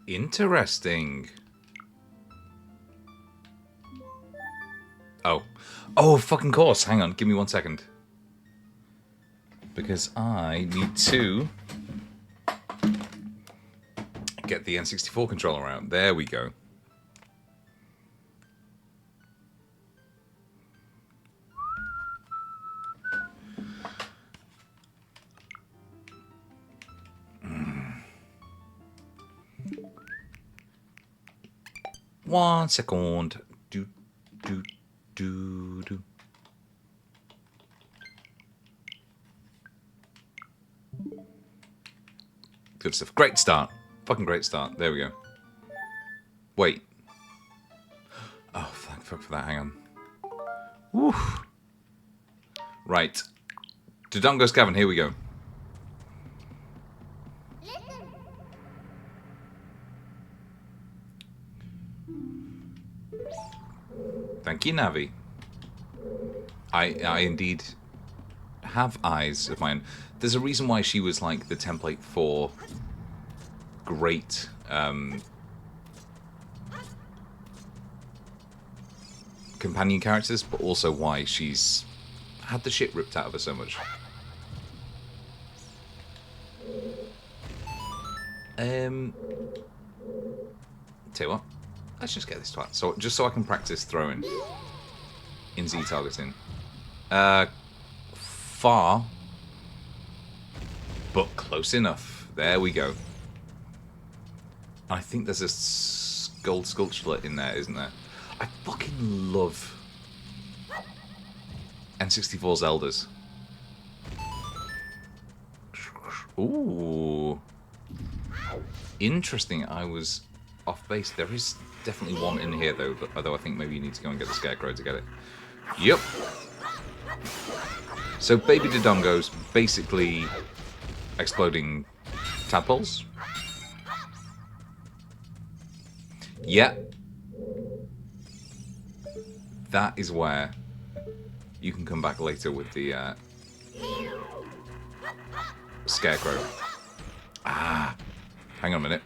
Interesting. Oh. Oh, fucking course. Hang on. Give me 1 second. Because I need to get the N64 controller out. There we go. One second. Do. Good stuff. Great start. Fucking great start. There we go. Wait. Oh, thank fuck for that. Hang on. Woo. Right. Dodongo's Cavern. Here we go. Thank you, Navi. I indeed have eyes of mine. There's a reason why she was like the template for great companion characters, but also why she's had the shit ripped out of her so much. Tell you what, let's just get this twat. So just so I can practice throwing in Z targeting. Far, but close enough. There we go. I think there's a gold sculpture in there, isn't there? I fucking love N64 Zeldas. Ooh. Interesting. I was off base. There is definitely one in here, though. Although I think maybe you need to go and get the Scarecrow to get it. Yep. So Baby Dodongo's basically exploding tadpoles. Yeah. That is where you can come back later with the Scarecrow. Ah. Hang on a minute.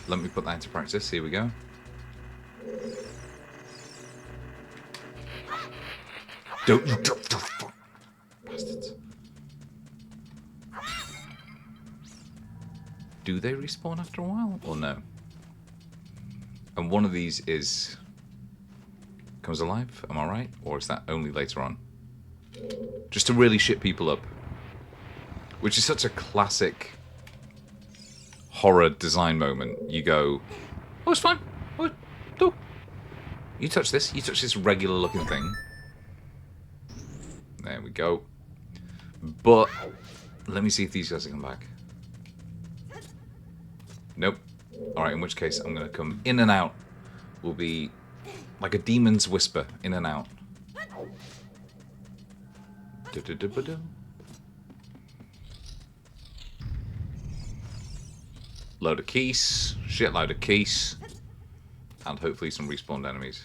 Let me put that into practice. Here we go. Don't you bastards. Do they respawn after a while or no? And one of these comes alive, am I right? Or is that only later on? Just to really shit people up. Which is such a classic horror design moment. You go, oh, it's fine. Oh, no. You touch this regular looking thing. There we go. But let me see if these guys can come back. Nope. Alright, in which case I'm going to come in and out. Will be like a demon's whisper, in and out. Load of keys, shitload of keys, and hopefully some respawned enemies.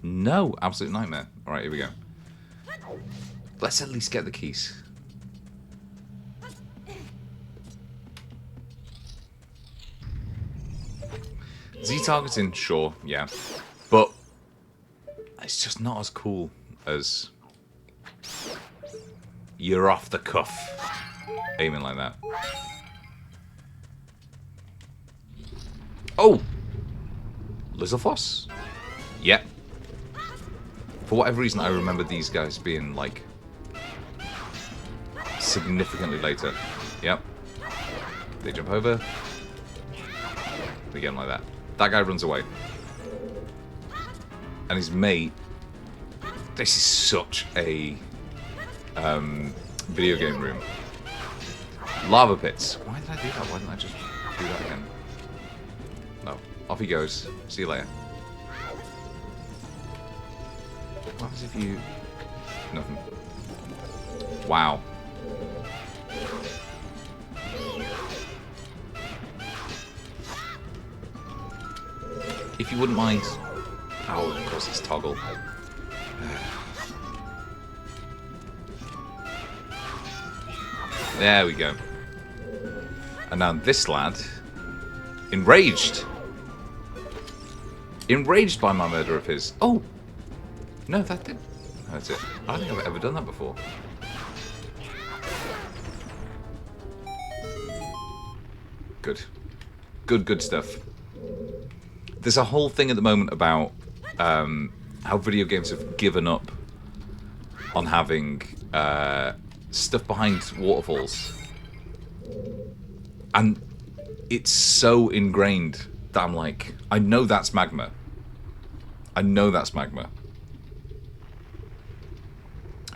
No, absolute nightmare. Alright, here we go. Let's at least get the keys. Z-targeting, sure, yeah. But it's just not as cool as you're off the cuff aiming like that. Oh! Lizalfos? Yep. For whatever reason, I remember these guys being, like, significantly later. Yep. They jump over. They get him like that. That guy runs away. And his mate... This is such a video game room. Lava pits. Why did I do that? Why didn't I just do that again? No. Off he goes. See you later. What happens if you... Nothing. Wow. If you wouldn't mind... Oh, of course it's toggle. There we go. And now this lad, enraged. Enraged by my murder of his. Oh! No, that did. That's it. I don't think I've ever done that before. Good. Good stuff. There's a whole thing at the moment about how video games have given up on having stuff behind waterfalls. And it's so ingrained that I'm like, I know that's magma. I know that's magma.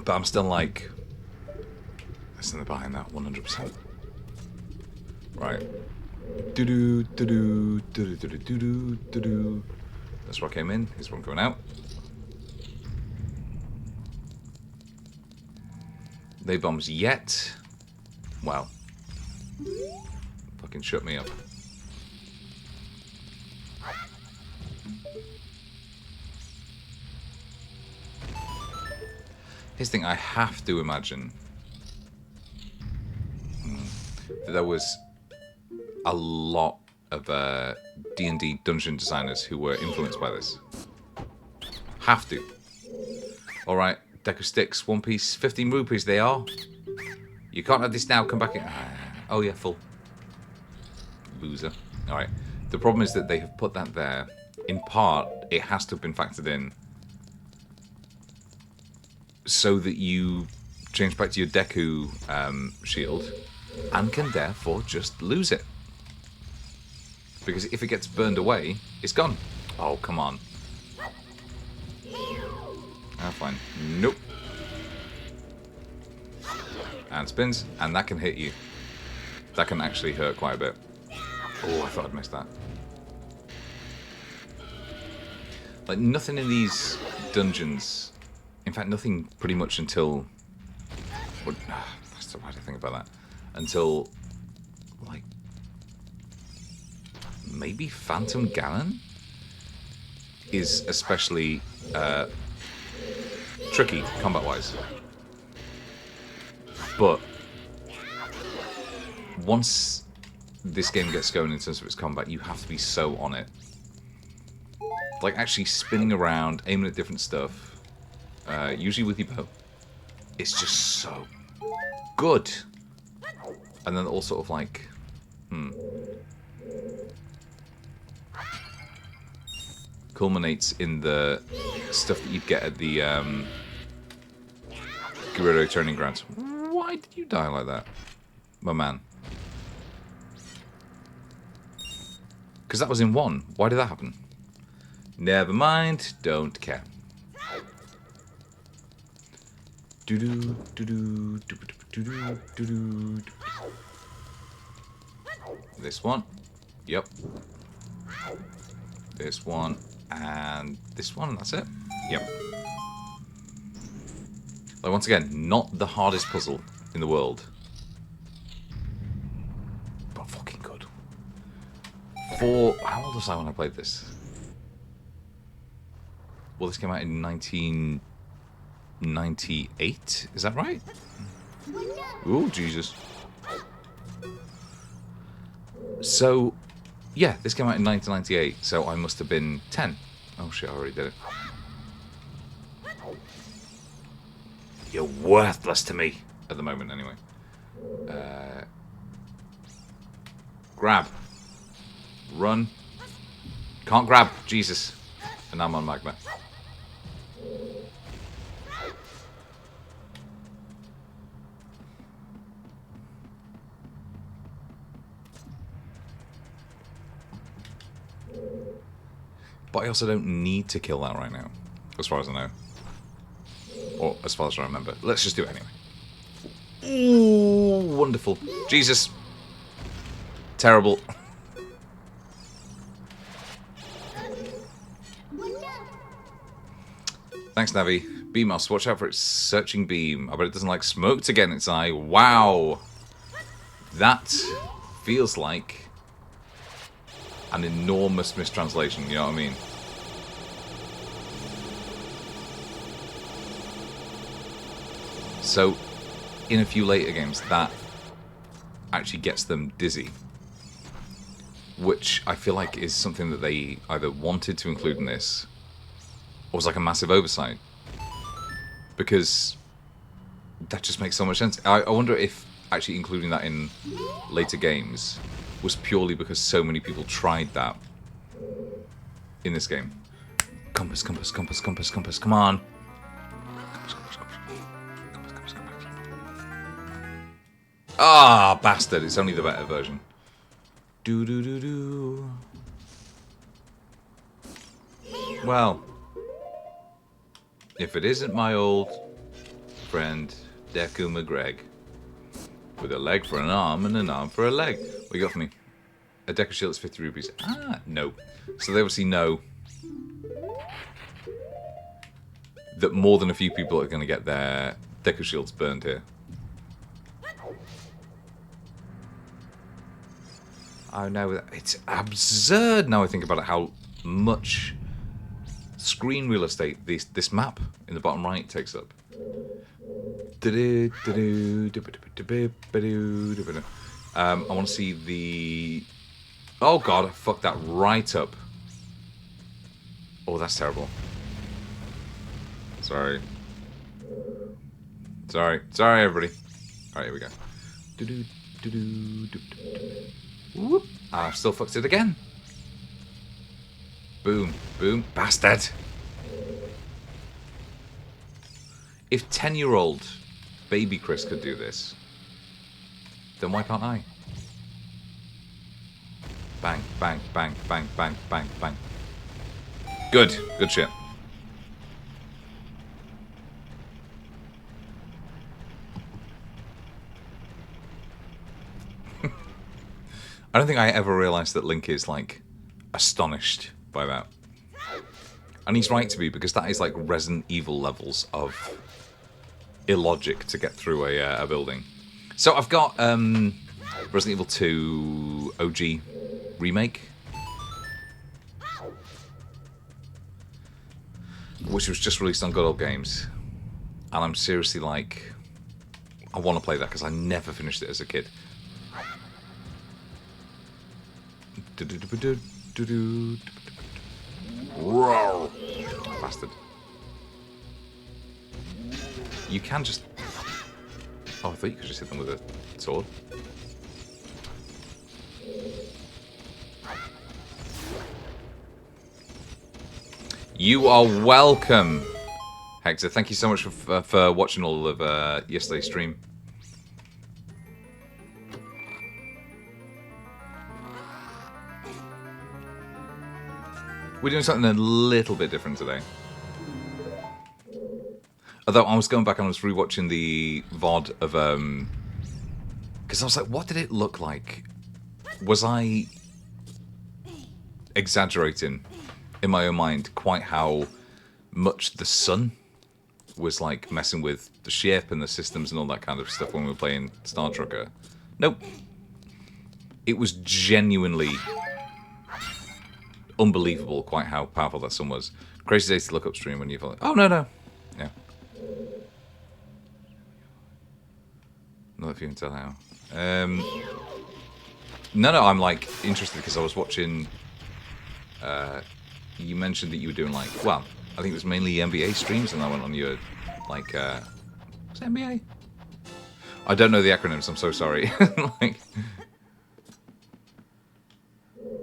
But I'm still like, there's something behind that, 100%. Right. Do-do, do-do, do-do, do-do, do-do, do-do. That's where I came in. Here's where I'm going out. No bombs yet. Wow. Fucking shut me up. Here's the thing, I have to imagine that there was a lot of D&D dungeon designers who were influenced by this. Have to. Alright, deck of sticks, 1 piece, 15 rupees they are. You can't have this now, come back in. Oh yeah, full. Loser. Alright, the problem is that they have put that there. In part, it has to have been factored in so that you change back to your Deku shield and can therefore just lose it. Because if it gets burned away, it's gone. Oh, come on. Ah, fine. Nope. And spins, and that can hit you. That can actually hurt quite a bit. Oh, I thought I'd missed that. Like, nothing in these dungeons... In fact, nothing pretty much until... Why do I think about that? Until, like... maybe Phantom Ganon? Is especially tricky, combat-wise. But... once this game gets going in terms of its combat, you have to be so on it. Like, actually spinning around, aiming at different stuff... usually with your bow. It's just so good. And then all sort of like, culminates in the stuff that you'd get at the Gerudo Training Grounds. Why did you die like that, my man? Because that was in 1. Why did that happen? Never mind. Don't care. Do-do, do-do, do-do, do-do. This one. Yep. This one. And this one. That's it. Yep. Like, once again, not the hardest puzzle in the world. But fucking good. How old was I when I played this? Well, this came out in 1998, is that right? Oh, Jesus. So, yeah, this came out in 1998, so I must have been 10. Oh shit, I already did it. You're worthless to me. At the moment, anyway. Grab. Run. Can't grab, Jesus. And I'm on magma. But I also don't need to kill that right now, as far as I know. Or as far as I remember. Let's just do it anyway. Ooh, wonderful. Jesus. Terrible. Thanks, Navi. Beamos, watch out for its searching beam. I bet it doesn't like smoke to get in its eye. Wow. That feels like an enormous mistranslation, you know what I mean? So, in a few later games, that actually gets them dizzy. Which I feel like is something that they either wanted to include in this, or was like a massive oversight. Because that just makes so much sense. I wonder if actually including that in later games was purely because so many people tried that in this game. Compass, compass, compass, compass, compass, come on. Compass, compass, compass. Compass, compass, compass. Ah, bastard, it's only the better version. Do do do do. Well, if it isn't my old friend Deku McGreg, with a leg for an arm and an arm for a leg. What you got for me? A Deku shield is 50 rupees. Ah, no. So they obviously know that more than a few people are going to get their Deku shields burned here. Oh no, it's absurd now I think about it, how much screen real estate this map in the bottom right takes up. I want to see the... Oh god, I fucked that right up. Oh, that's terrible. Sorry. Sorry, everybody. Alright, here we go. Whoop. I've still fucked it again. Boom, boom, bastard. If 10-year-old baby Chris could do this, then why can't I? Bang, bang, bang, bang, bang, bang, bang. Good, good shit. I don't think I ever realised that Link is, like, astonished by that. And he's right to be, because that is, like, Resident Evil levels of illogic to get through a building. So I've got Resident Evil 2 OG Remake, which was just released on Good Old Games. And I'm seriously like, I want to play that because I never finished it as a kid. Roar! Bastard. You can just... Oh, I thought you could just hit them with a sword. You are welcome, Hector. Thank you so much for watching all of yesterday's stream. We're doing something a little bit different today. Although I was going back and I was rewatching the VOD of because I was like, what did it look like? Was I exaggerating in my own mind quite how much the sun was like messing with the ship and the systems and all that kind of stuff when we were playing Star Trucker? Nope. It was genuinely unbelievable quite how powerful that sun was. Crazy days to look up stream when you feel like, oh no. Yeah. Not if you can tell how. No, I'm like interested because I was watching. You mentioned that you were doing like, well, I think it was mainly NBA streams, and I went on your like, what's NBA? I don't know the acronyms. I'm so sorry. Like,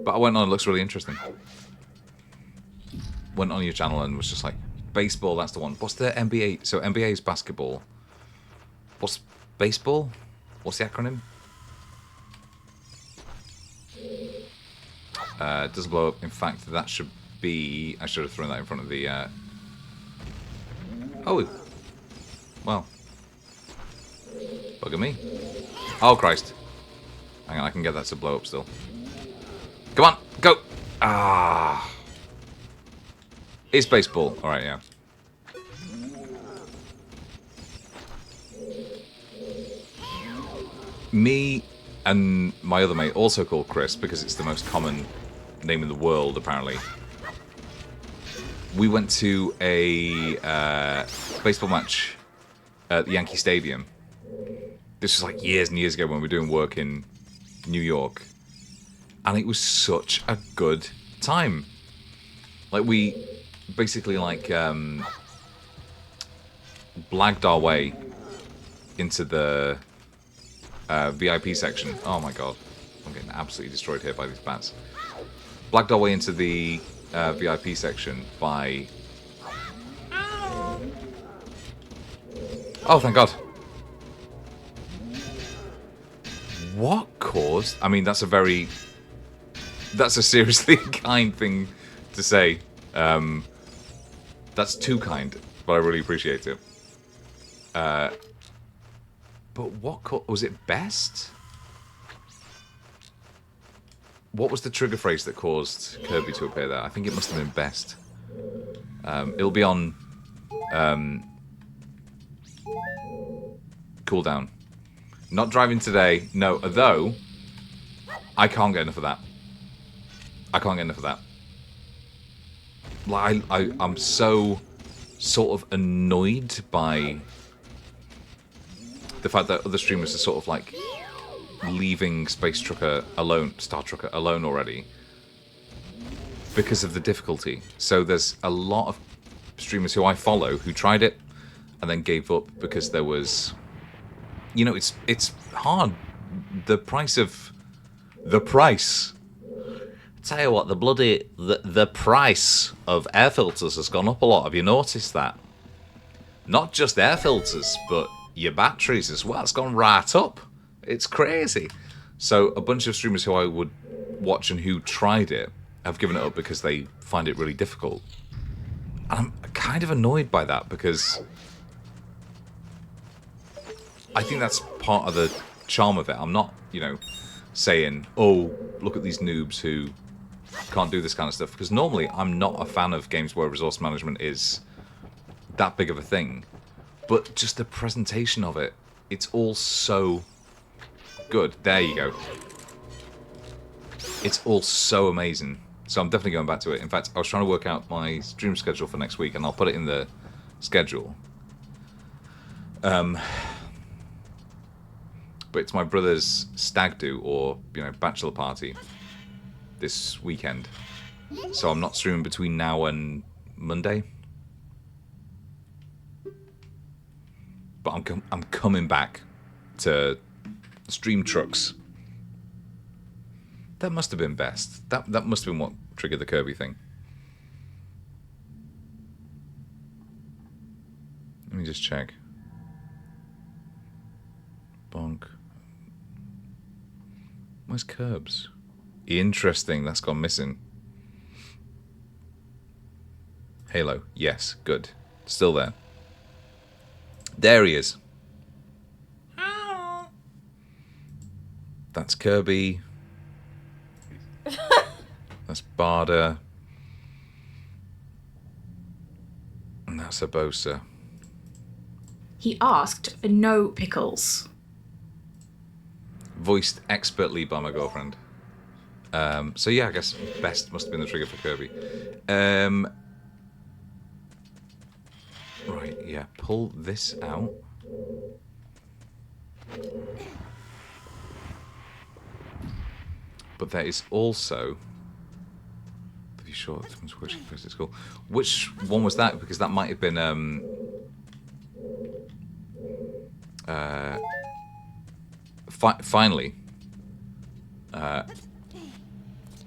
but I went on. It looks really interesting. Went on your channel and was just like, baseball. That's the one. What's the NBA? So NBA is basketball. What's baseball? What's the acronym? Doesn't blow up. In fact, that should be... I should have thrown that in front of the... Oh. Well. Bugger me. Oh, Christ. Hang on, I can get that to blow up still. Come on, go! Ah. It's baseball. Alright, yeah. Me and my other mate, also called Chris, because it's the most common name in the world, apparently. We went to a baseball match at the Yankee Stadium. This was like years and years ago when we were doing work in New York. And it was such a good time. Like, we basically, like, blagged our way into the VIP section. Oh my god. I'm getting absolutely destroyed here by these bats. Blagged our way into the VIP section by... Oh, thank god. What caused... I mean, that's a very... That's a seriously kind thing to say. That's too kind, but I really appreciate it. But what... Was it best? What was the trigger phrase that caused Kirby to appear there? I think it must have been best. It'll be on... cooldown. Not driving today. No, although... I can't get enough of that. I can't get enough of that. Like, I'm so sort of annoyed by the fact that other streamers are sort of like leaving Space Trucker alone, Star Trucker alone already because of the difficulty. So there's a lot of streamers who I follow who tried it and then gave up because there was, you know, it's hard. The price. Tell you what, the price of air filters has gone up a lot. Have you noticed that? Not just air filters, but your batteries as well. It's gone right up. It's crazy. So a bunch of streamers who I would watch and who tried it have given it up because they find it really difficult. And I'm kind of annoyed by that because I think that's part of the charm of it. I'm not, you know, saying, oh, look at these noobs who can't do this kind of stuff, because normally I'm not a fan of games where resource management is that big of a thing, but just the presentation of it, it's all so good. There you go. It's all so amazing. So I'm definitely going back to it. In fact, I was trying to work out my stream schedule for next week, and I'll put it in the schedule. But it's my brother's stag do, or, you know, bachelor party this weekend. So I'm not streaming between now and Monday. But I'm coming back to stream trucks. That must have been best. That must have been what triggered the Kirby thing. Let me just check. Bonk. Where's Curbs? Interesting, that's gone missing. Halo, yes, good. Still there. There he is. That's Kirby. That's Barda. And that's Abosa. He asked for no pickles. Voiced expertly by my girlfriend. So yeah, I guess best must have been the trigger for Kirby. Right, yeah, pull this out. But there is also... Are you sure which place it's called? Which one was that? Because that might have been... finally...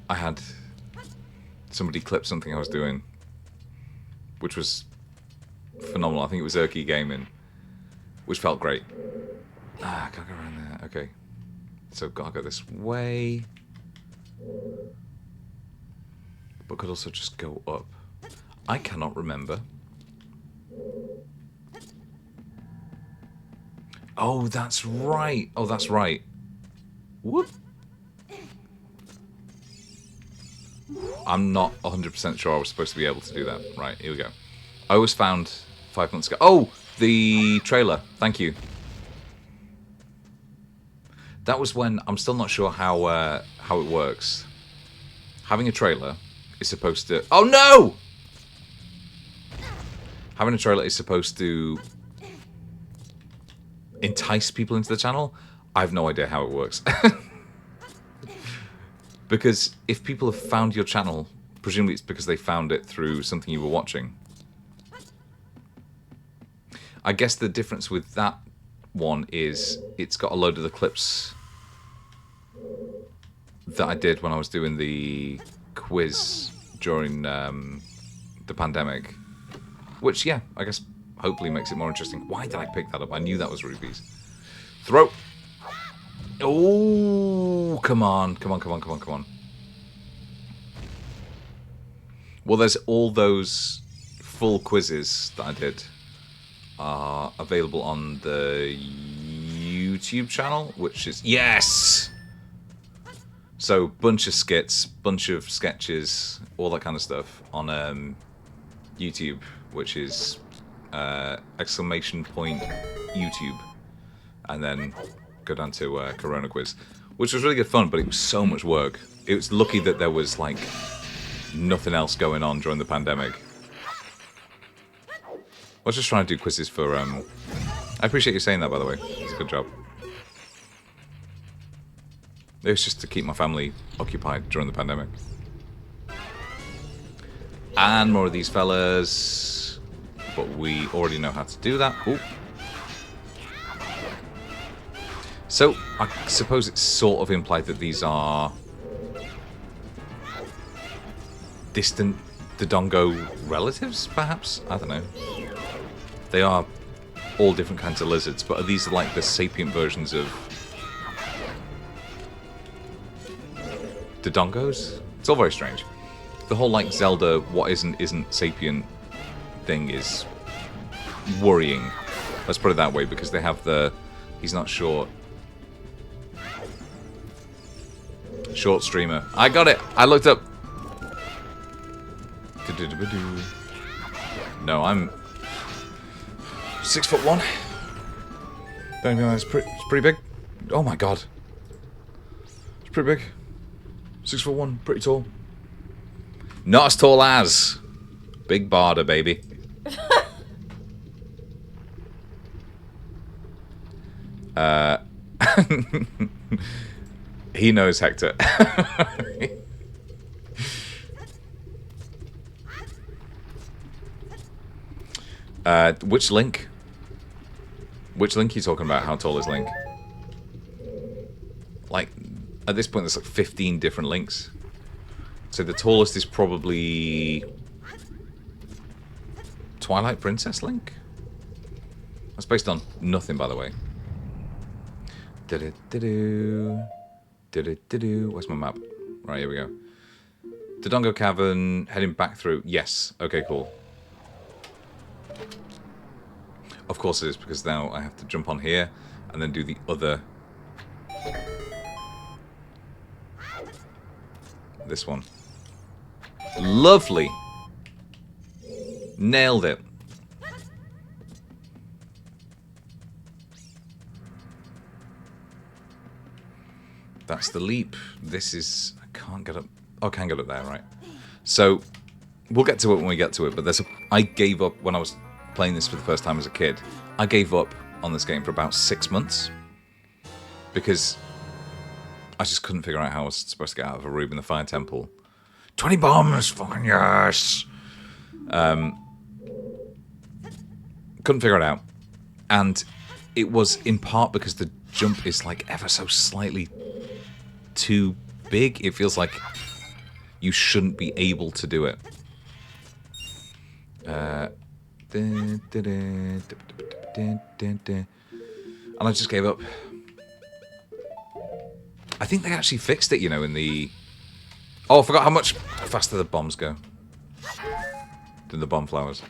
I had somebody clip something I was doing, which was phenomenal. I think it was Urky Gaming, which felt great. I can't go around there. Okay. So gotta go this way. But could also just go up. I cannot remember. Oh, that's right. Oh, that's right. Whoop. I'm not 100% sure I was supposed to be able to do that. Right, here we go. I was found 5 months ago. Oh, the trailer. Thank you. That was when... I'm still not sure how it works. Having a trailer is supposed to... Oh, no! Having a trailer is supposed to entice people into the channel. I have no idea how it works. Because if people have found your channel, presumably it's because they found it through something you were watching. I guess the difference with that one is it's got a load of the clips that I did when I was doing the quiz during the pandemic. Which, yeah, I guess hopefully makes it more interesting. Why did I pick that up? I knew that was rubies. Throw! Oh, come on, come on, come on, come on, come on. Well, there's all those full quizzes that I did are available on the YouTube channel, which is... Yes! So, bunch of skits, bunch of sketches, all that kind of stuff on YouTube, which is exclamation point YouTube. And then go down to Corona Quiz, which was really good fun, but it was so much work. It was lucky that there was, like, nothing else going on during the pandemic. I was just trying to do quizzes for... I appreciate you saying that, by the way. It's a good job. It was just to keep my family occupied during the pandemic. And more of these fellas. But we already know how to do that. Ooh. So, I suppose it's sort of implied that these are distant Dodongo relatives, perhaps? I don't know. They are all different kinds of lizards, but are these like the sapient versions of Dodongos? It's all very strange. The whole, like, Zelda, what isn't sapient thing is worrying. Let's put it that way, because they have the... He's not short. Short streamer. I got it! I looked up. No, I'm 6'1". Don't even know, it's pretty big. Oh my god. It's pretty big. 6'1", pretty tall. Not as tall as Big Barda, baby. He knows Hector. Which Link? Which Link are you talking about? How tall is Link? Like, at this point there's like 15 different Links. So the tallest is probably Twilight Princess Link? That's based on nothing, by the way. Where's my map? Right, here we go. Dodongo Cavern, heading back through. Yes. Okay, cool. Of course it is, because now I have to jump on here and then do the other... This one. Lovely! Nailed it. That's the leap. This is... I can't get up... Oh, I can get up there, right. So, we'll get to it when we get to it, but there's a... I gave up when I was playing this for the first time as a kid. I gave up on this game for about 6 months. Because I just couldn't figure out how I was supposed to get out of a room in the Fire Temple. 20 bombs! Fucking yes! Couldn't figure it out. And it was in part because the jump is like ever so slightly too big. It feels like you shouldn't be able to do it. And I just gave up. I think they actually fixed it, you know, in the... Oh, I forgot how much faster the bombs go than the bomb flowers.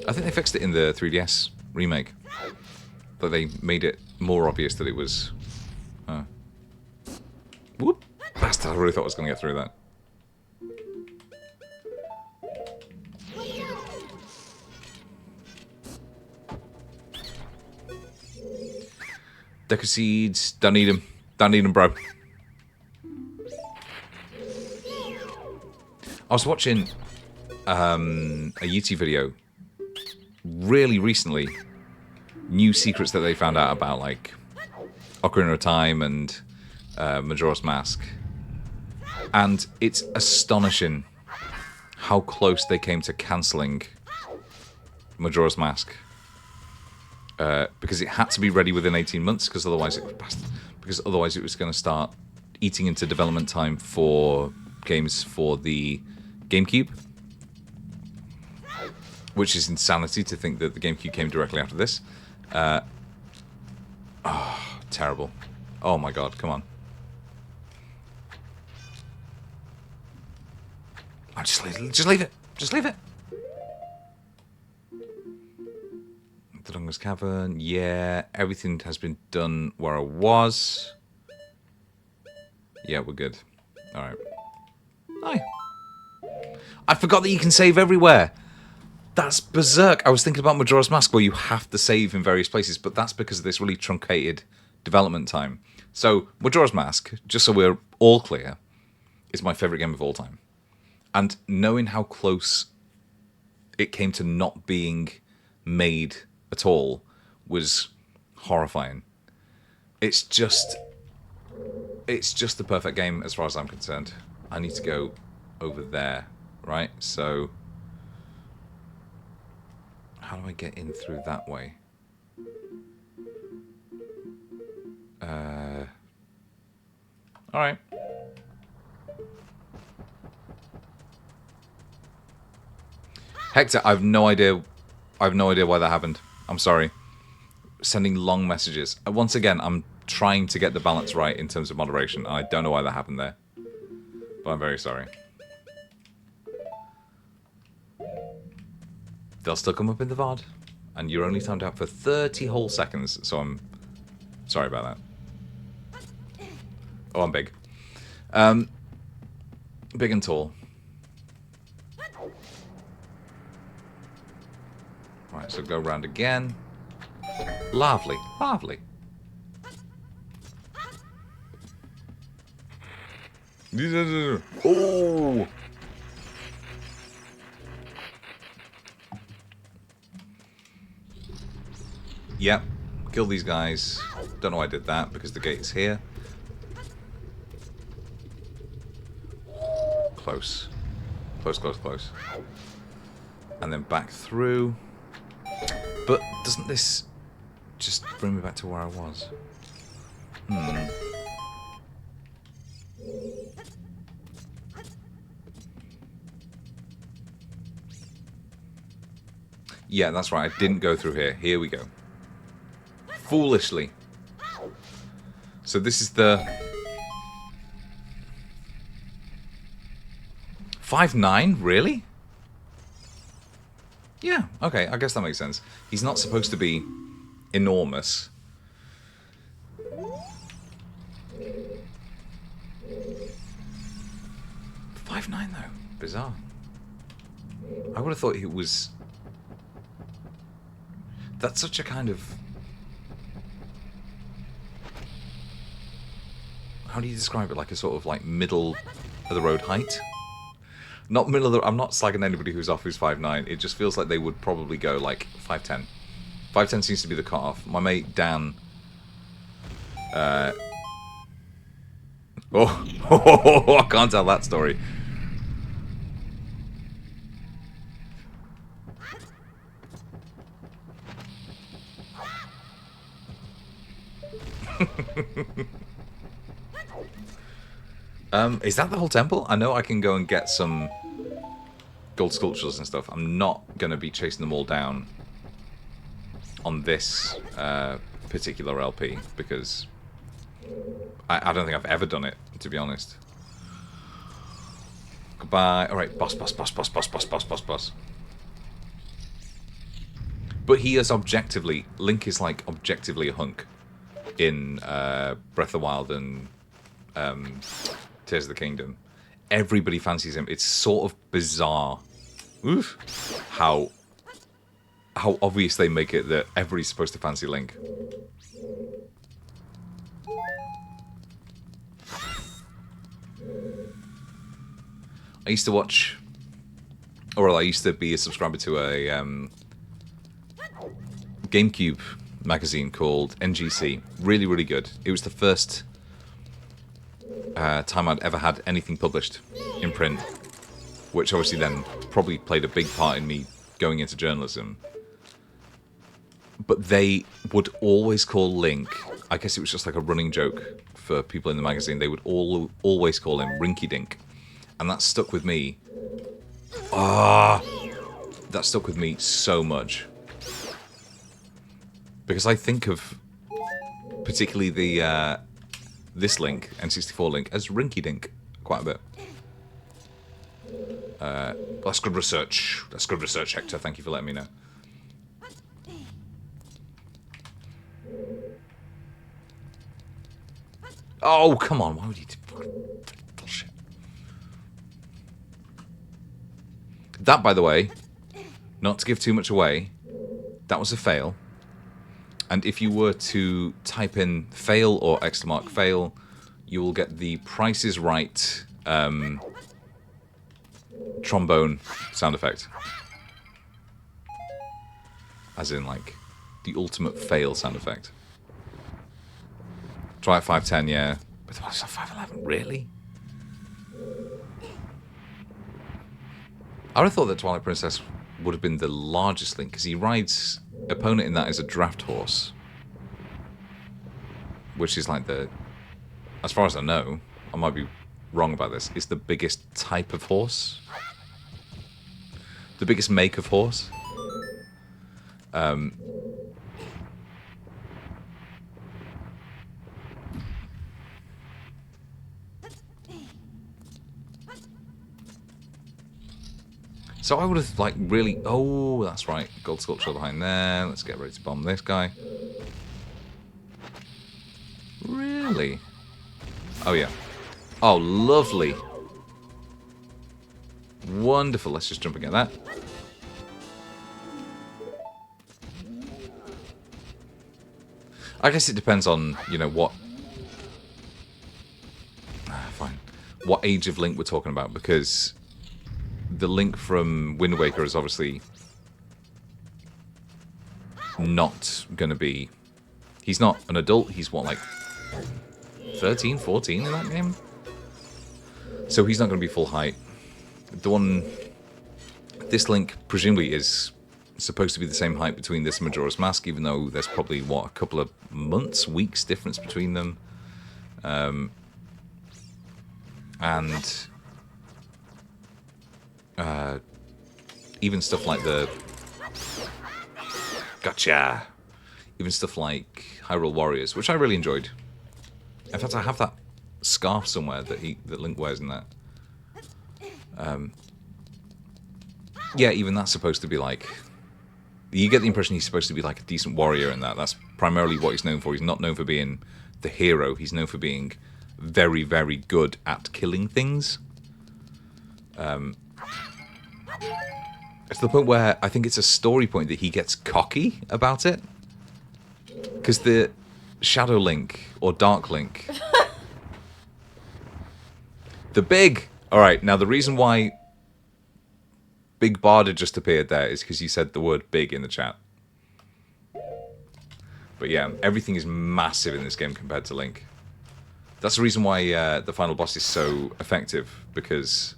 I think they fixed it in the 3DS remake. But they made it more obvious that it was... Whoop! Bastard, I really thought I was going to get through that. Deca seeds, don't need them. Don't need them, bro. I was watching a YouTube video really recently, new secrets that they found out about, like Ocarina of Time and Majora's Mask. And it's astonishing how close they came to cancelling Majora's Mask. Because it had to be ready within 18 months, because otherwise it was going to start eating into development time for games for the GameCube. Which is insanity to think that the GameCube came directly after this. Terrible. Oh my god, come on. Oh, just leave it. Just leave it. The Dungus Cavern. Yeah, everything has been done where I was. Yeah, we're good. Alright. Hi. I forgot that you can save everywhere. That's berserk. I was thinking about Majora's Mask where you have to save in various places, but that's because of this really truncated development time. So, Majora's Mask, just so we're all clear, is my favourite game of all time. And knowing how close it came to not being made at all was horrifying. It's just the perfect game as far as I'm concerned. I need to go over there, right? So, how do I get in through that way? Alright. Hector, I have no idea why that happened. I'm sorry. Sending long messages. Once again, I'm trying to get the balance right in terms of moderation. I don't know why that happened there. But I'm very sorry. They'll still come up in the VOD. And you're only timed out for 30 whole seconds. So I'm sorry about that. Oh, I'm big. Big and tall. Right, so go round again. Lovely, lovely. Oh! Yep, kill these guys. Don't know why I did that, because the gate's here. Close. Close, close, close. And then back through. But doesn't this just bring me back to where I was? Yeah, that's right. I didn't go through here. Here we go. Foolishly. So this is the 5'9", really? Yeah, okay, I guess that makes sense. He's not supposed to be enormous. 5'9", though. Bizarre. I would have thought he was... That's such a kind of... How do you describe it? Like a sort of like middle of the road height? Not middle of the... I'm not slagging anybody who's off who's 5'9". It just feels like they would probably go like 5'10". 5'10" seems to be the cut-off. My mate Dan... Oh, I can't tell that story. Is that the whole temple? I know I can go and get some gold sculptures and stuff. I'm not going to be chasing them all down on this particular LP because I don't think I've ever done it, to be honest. Goodbye. Alright, boss. But he is objectively... Link is like objectively a hunk in Breath of the Wild and Tears of the Kingdom. Everybody fancies him. It's sort of bizarre. Oof. How obvious they make it that everybody's supposed to fancy Link. I used to watch, or I used to be a subscriber to a GameCube magazine called NGC. Really, really good. It was the first time I'd ever had anything published in print, which obviously then probably played a big part in me going into journalism. But they would always call Link, I guess it was just like a running joke for people in the magazine, they would always call him Rinky Dink. And that stuck with me. That stuck with me so much. Because I think of particularly the this Link, N64 Link, as Rinky Dink quite a bit. That's good research. That's good research, Hector. Thank you for letting me know. Oh, come on. Why would you do bullshit? That, by the way, not to give too much away, that was a fail. And if you were to type in fail or ! Fail, you will get the Price is Right trombone sound effect. As in, like, the ultimate fail sound effect. Try at 510, yeah. But what's that 511? Really? I would have thought that Twilight Princess would have been the largest Link, because he rides... Opponent in that is a draft horse. Which is like the... As far as I know, I might be wrong about this, it's the biggest type of horse. The biggest make of horse. So I would have, like, really... Oh, that's right. Gold sculpture behind there. Let's get ready to bomb this guy. Really? Oh, yeah. Oh, lovely. Wonderful. Let's just jump and get that. I guess it depends on, you know, what... Fine. What age of Link we're talking about, because... The Link from Wind Waker is obviously not going to be... He's not an adult, he's what, like 13, 14 in that game? So he's not going to be full height. The one... This Link presumably is supposed to be the same height between this and Majora's Mask, even though there's probably, what, a couple of months, weeks difference between them. And... even stuff like the... Gotcha! Even stuff like Hyrule Warriors, which I really enjoyed. In fact, I have that scarf somewhere that Link wears in that. Yeah, even that's supposed to be like... You get the impression he's supposed to be like a decent warrior in that. That's primarily what he's known for. He's not known for being the hero. He's known for being very, very good at killing things. To the point where I think it's a story point that he gets cocky about it. Because the Shadow Link, or Dark Link... the big... Alright, now the reason why Big Barda just appeared there is because you said the word big in the chat. But yeah, everything is massive in this game compared to Link. That's the reason why the final boss is so effective, because...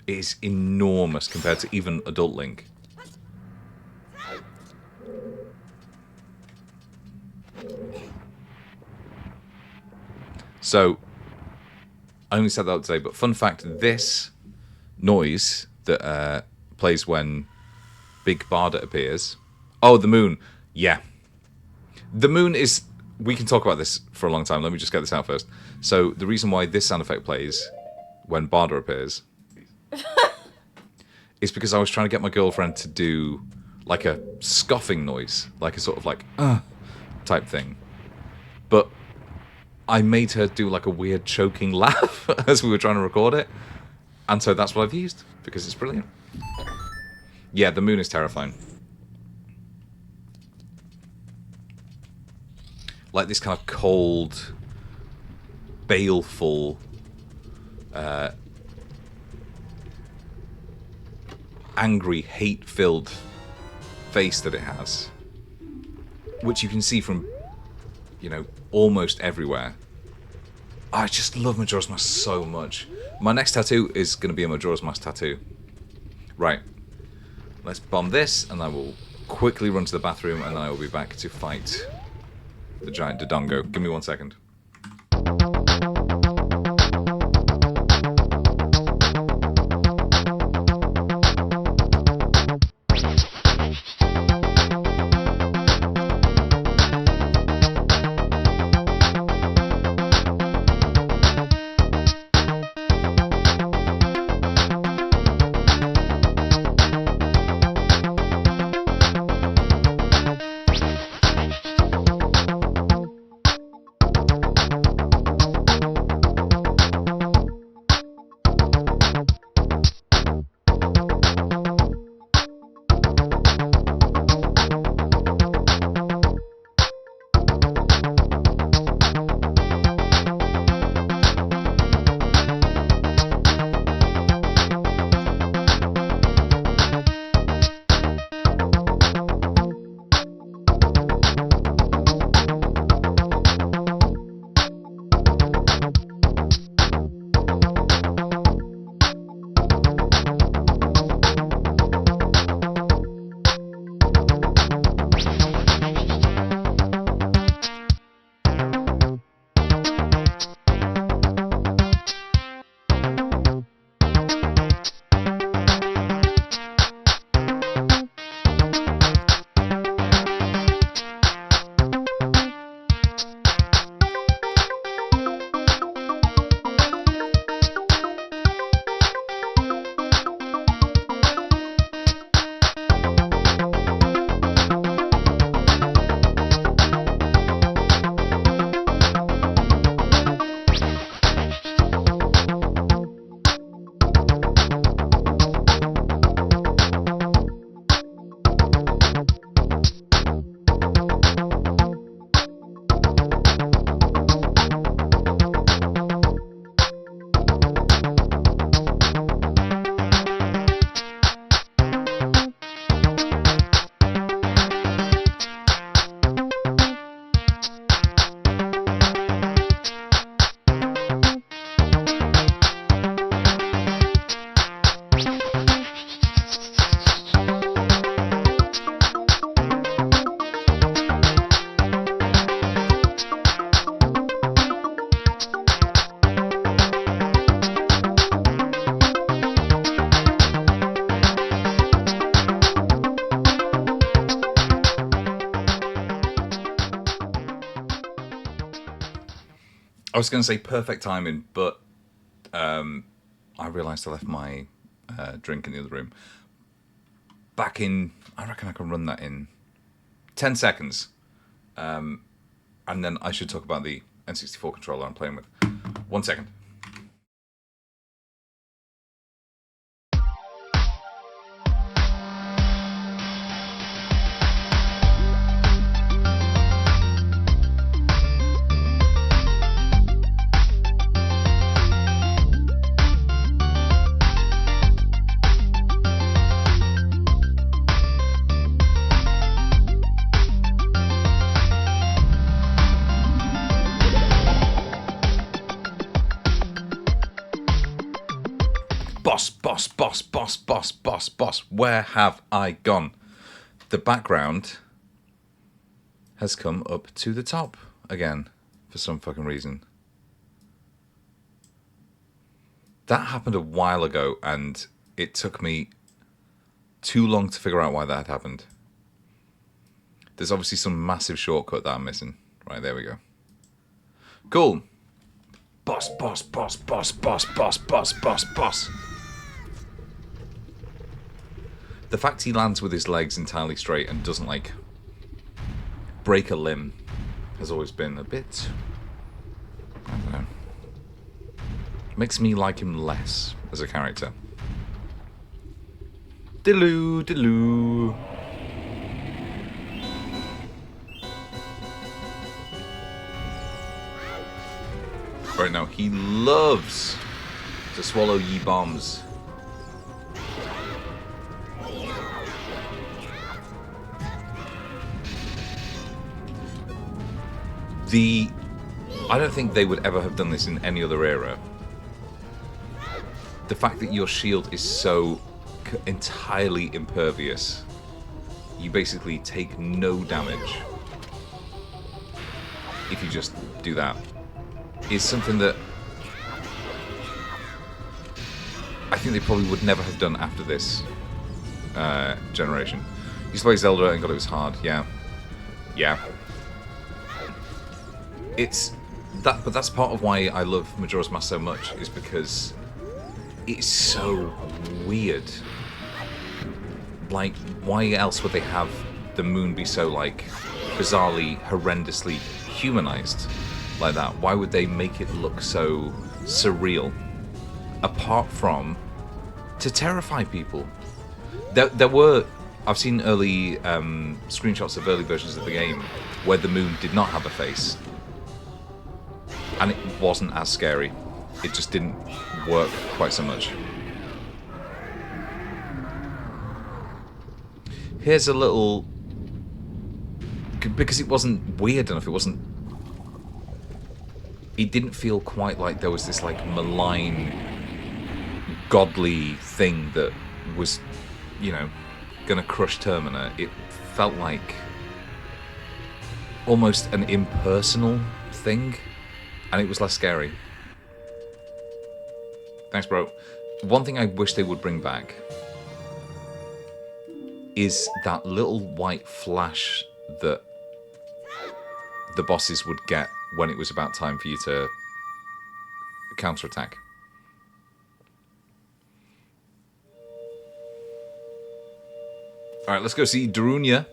It is enormous compared to even adult Link. So, I only said that today, but fun fact, this noise that plays when Big Barda appears... Oh, the moon. Yeah. The moon is... We can talk about this for a long time. Let me just get this out first. So, the reason why this sound effect plays when Barda appears... It's because I was trying to get my girlfriend to do like a scoffing noise, like a sort of like type thing, but I made her do like a weird choking laugh as we were trying to record it, and so that's what I've used because it's brilliant. Yeah, the moon is terrifying. Like this kind of cold, baleful, angry, hate-filled face that it has, which you can see from, you know, almost everywhere. I just love Majora's Mask so much. My next tattoo is going to be a Majora's Mask tattoo. Right. Let's bomb this, and I will quickly run to the bathroom, and then I will be back to fight the giant Dodongo. Give me 1 second. I was going to say perfect timing, but I realised I left my drink in the other room. Back in, I reckon I can run that in 10 seconds. And then I should talk about the N64 controller I'm playing with. 1 second. Boss, where have I gone? The background has come up to the top again for some fucking reason. That happened a while ago, and it took me too long to figure out why that had happened. There's obviously some massive shortcut that I'm missing. Right, there we go. Cool. Boss. The fact he lands with his legs entirely straight and doesn't, like, break a limb has always been a bit... I don't know. Makes me like him less as a character. Diddloo. Right now, he loves to swallow ye bombs. I don't think they would ever have done this in any other era. The fact that your shield is so entirely impervious, you basically take no damage if you just do that, is something that I think they probably would never have done after this generation. You used to play Zelda and God, it was hard. Yeah. It's that, but that's part of why I love Majora's Mask so much, is because it's so weird. Like, why else would they have the moon be so, like, bizarrely, horrendously humanized like that? Why would they make it look so surreal? Apart from to terrify people. There were... I've seen early screenshots of early versions of the game where the moon did not have a face. And it wasn't as scary. It just didn't work quite so much. Here's a little... Because it wasn't weird enough, it wasn't... It didn't feel quite like there was this, like, malign, godly thing that was, you know, gonna crush Termina. It felt like almost an impersonal thing, and it was less scary. Thanks, bro. One thing I wish they would bring back is that little white flash that the bosses would get when it was about time for you to counterattack. Alright, let's go see Darunia.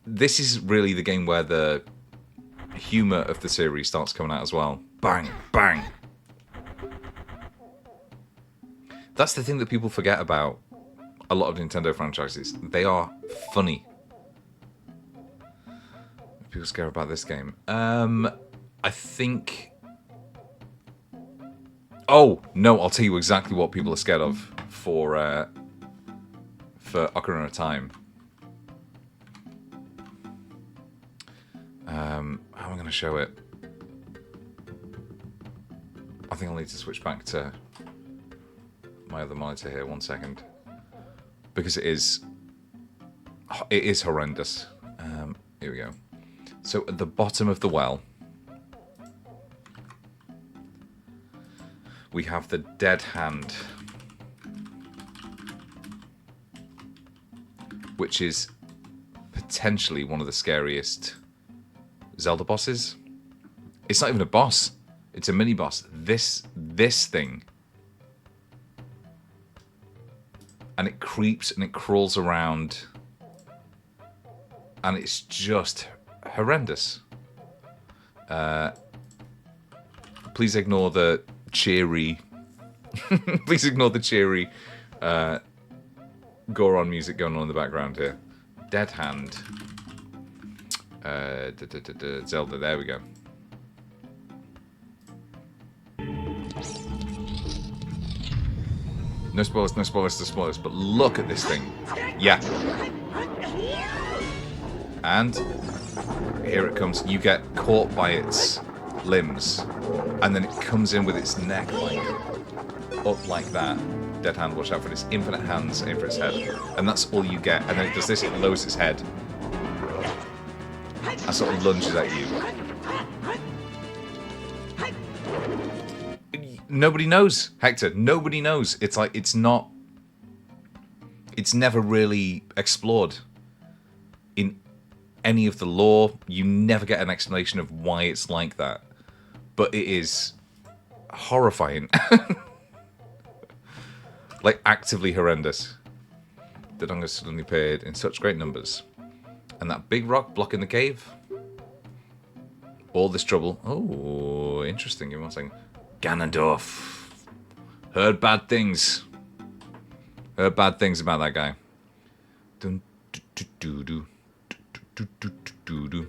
This is really the game where the humour of the series starts coming out as well. Bang, bang. That's the thing that people forget about a lot of Nintendo franchises. They are funny. People scare about this game. I think... Oh, no, I'll tell you exactly what people are scared of for Ocarina of Time. How am I going to show it? I think I'll need to switch back to my other monitor here. 1 second. Because it is horrendous. Here we go. So at the bottom of the well, we have the Dead Hand, which is potentially one of the scariest Zelda bosses. It's not even a boss. It's a mini boss. This thing. And it creeps and it crawls around. And it's just horrendous. Please ignore the cheery... Please ignore the cheery Goron music going on in the background here. Dead Hand. Zelda, there we go. No spoilers, no spoilers, no spoilers, but look at this thing. Yeah. And here it comes. You get caught by its limbs, and then it comes in with its neck like up like that. Dead Hand, watch out for its infinite hands, aim for its head. And that's all you get. And then it does this, it lowers its head. And sort of lunges at you. Nobody knows, Hector. Nobody knows. It's like, it's not... It's never really explored in any of the lore. You never get an explanation of why it's like that. But it is horrifying. Like, actively horrendous. The Donga suddenly appeared in such great numbers. And that big rock blocking the cave. All this trouble. Oh, interesting. Give me 1 second. Ganondorf. Heard bad things. Heard bad things about that guy. Dun, do, do, do, do. Do, do, do, do, do.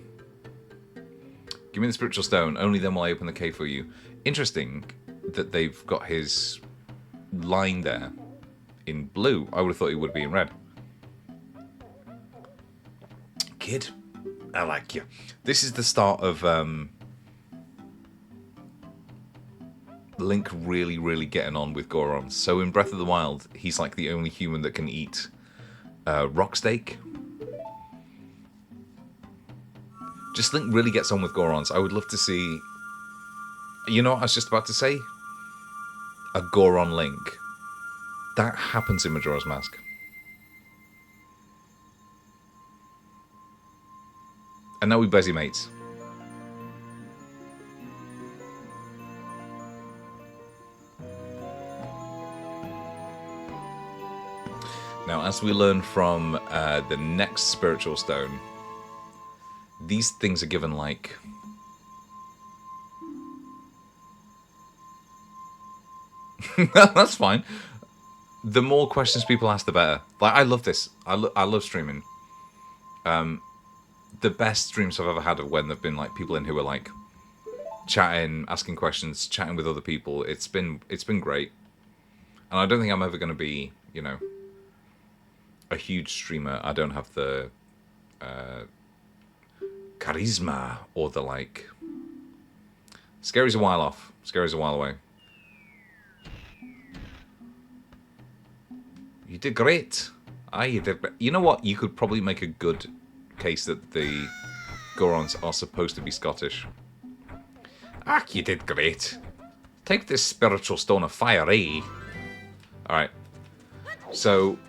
Give me the spiritual stone. Only then will I open the cave for you. Interesting that they've got his line there in blue. I would have thought he would be in red. Kid, I like you. This is the start of Link really, really getting on with Goron. So in Breath of the Wild, he's like the only human that can eat rock steak. Just Link really gets on with Gorons. I would love to see... You know what I was just about to say? A Goron Link. That happens in Majora's Mask. And now we busy mates. Now, as we learn from the next spiritual stone, these things are given like... That's fine. The more questions people ask, the better. Like, I love this. I love streaming. The best streams I've ever had are when there've been like people in who are like chatting, asking questions, chatting with other people. It's been great. And I don't think I'm ever going to be, you know, a huge streamer. I don't have the charisma or the like. Scary's a while off. Scary's a while away. You did great. You did. You know what? You could probably make a good case that the Gorons are supposed to be Scottish. You did great. Take this spiritual stone of fire, eh? Alright. So,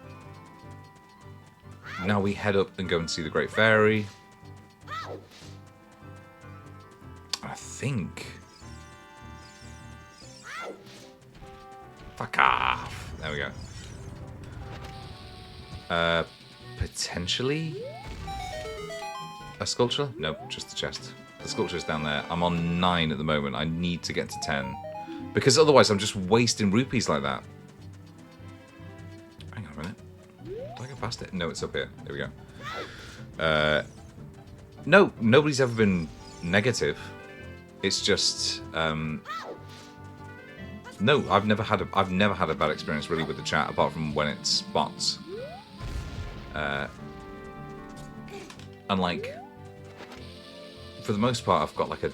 now we head up and go and see the Great Fairy. I think... Fuck off. There we go. Potentially a sculpture? Nope, just the chest. The sculpture's down there. I'm on 9 at the moment. I need to get to 10. Because otherwise I'm just wasting rupees like that. Hang on a minute. Did I go past it? No, it's up here. There we go. No, nobody's ever been negative. It's just... no, I've never had a bad experience really with the chat, apart from when it's bots. And like, for the most part, I've got like a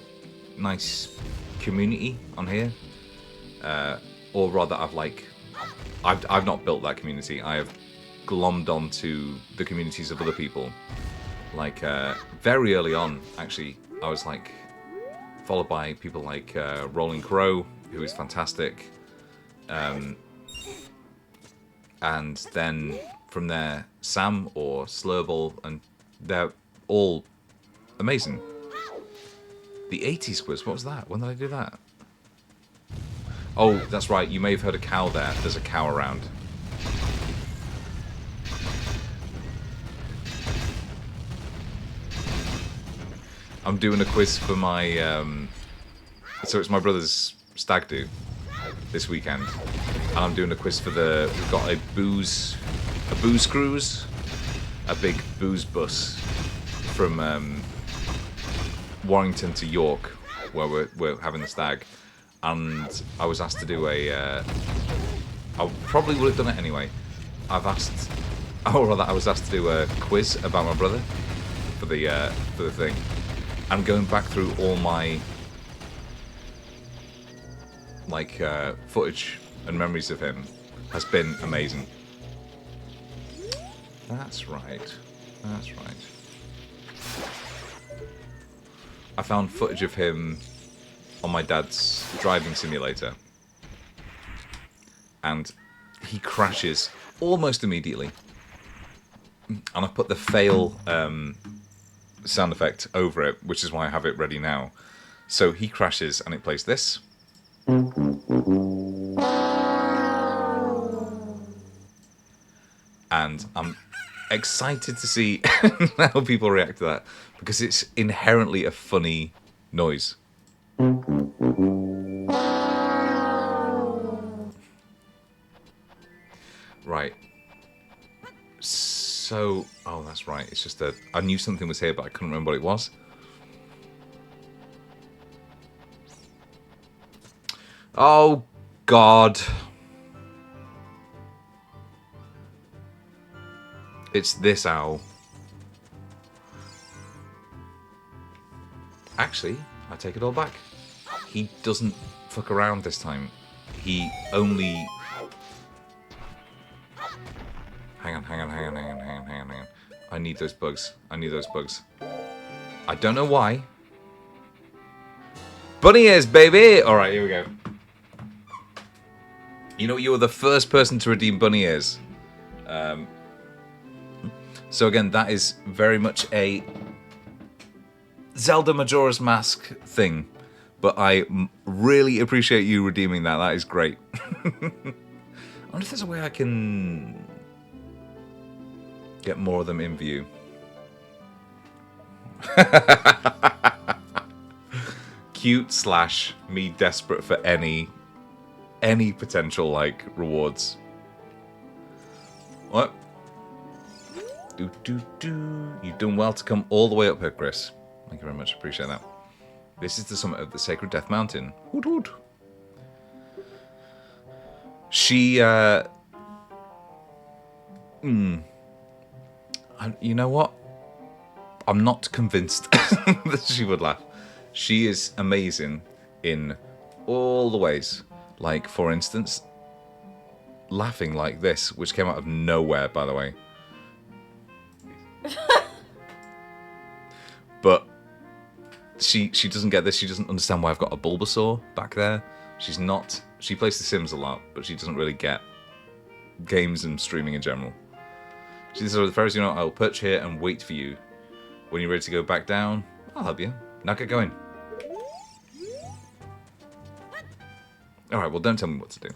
nice community on here, or rather, I've not built that community. I have glommed onto the communities of other people. Like very early on, actually, I was like followed by people like Rolling Crow, who is fantastic, and then from there, Sam or Slurble, and they're all amazing. The 80s quiz, what was that? When did I do that? Oh, that's right, you may have heard a cow there. There's a cow around. I'm doing a quiz for my... so it's my brother's stag do this weekend. And I'm doing a quiz for the... We've got a booze cruise. A big booze bus from Warrington to York, where we're having the stag. And I was asked to do a... I probably would have done it anyway. I was asked to do a quiz about my brother for the thing. And going back through all my like footage and memories of him has been amazing. That's right. That's right. I found footage of him on my dad's driving simulator. And he crashes almost immediately. And I put the fail sound effect over it, which is why I have it ready now. So he crashes and it plays this. And I'm excited to see how people react to that, because it's inherently a funny noise. Right. So, oh, that's right. It's just I knew something was here, but I couldn't remember what it was. Oh, God. It's this owl. Actually, I take it all back. He doesn't fuck around this time. He only... Hang on. I need those bugs. I don't know why. Bunny ears, baby! Alright, here we go. You know, you were the first person to redeem bunny ears. So again, that is very much a Zelda Majora's Mask thing. But I really appreciate you redeeming that. That is great. I wonder if there's a way I can get more of them in view. Cute / me desperate for any potential like rewards. What? You've done well to come all the way up here, Chris. Thank you very much. Appreciate that. This is the summit of the Sacred Death Mountain. Woot woot. She, you know what? I'm not convinced that she would laugh. She is amazing in all the ways. Like, for instance, laughing like this, which came out of nowhere, by the way. But she doesn't get this. She doesn't understand why I've got a Bulbasaur back there. She plays The Sims a lot, but she doesn't really get games and streaming in general. She says, as far as you know, I'll perch here and wait for you. When you're ready to go back down, I'll help you. Now get going. Alright, well, don't tell me what to do.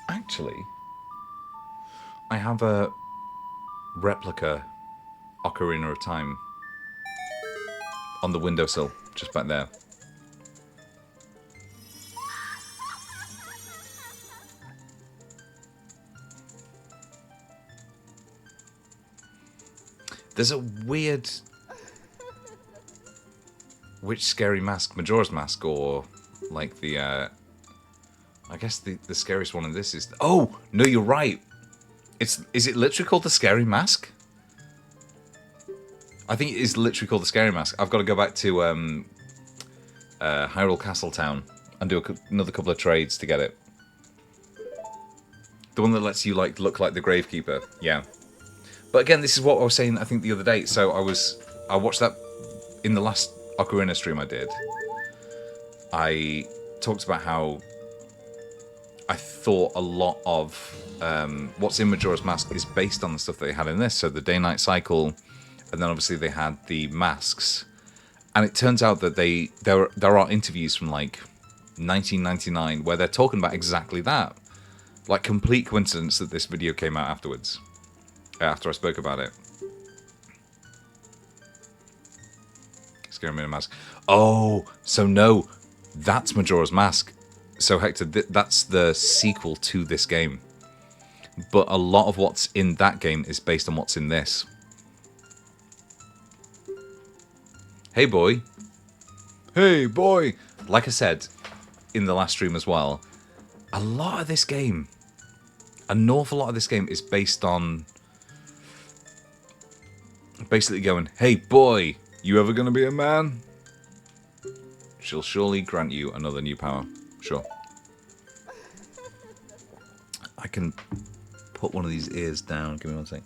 Actually, I have a replica Ocarina of Time on the windowsill, just back there. There's a weird... Which scary mask? Majora's Mask or like the... I guess the scariest one in this is... Oh! No, you're right! Is it literally called the Scary Mask? I think it is literally called the Scary Mask. I've got to go back to Hyrule Castle Town and do another couple of trades to get it. The one that lets you like look like the Gravekeeper. Yeah. But again, this is what I was saying, I think, the other day. So I watched that in the last Ocarina stream I did. I talked about how I thought a lot of what's in Majora's Mask is based on the stuff they had in this. So the day-night cycle, and then obviously they had the masks. And it turns out that there are interviews from like 1999 where they're talking about exactly that. Like, complete coincidence that this video came out afterwards. After I spoke about it. Scary Mirror Mask. Oh, so no, that's Majora's Mask. So Hector, that's the sequel to this game. But a lot of what's in that game is based on what's in this. Hey boy. Hey boy. Like I said in the last stream as well, a lot of this game, an awful lot of this game is based on basically going, hey boy, you ever gonna be a man? She'll surely grant you another new power. Sure. I can put one of these ears down. Give me one second.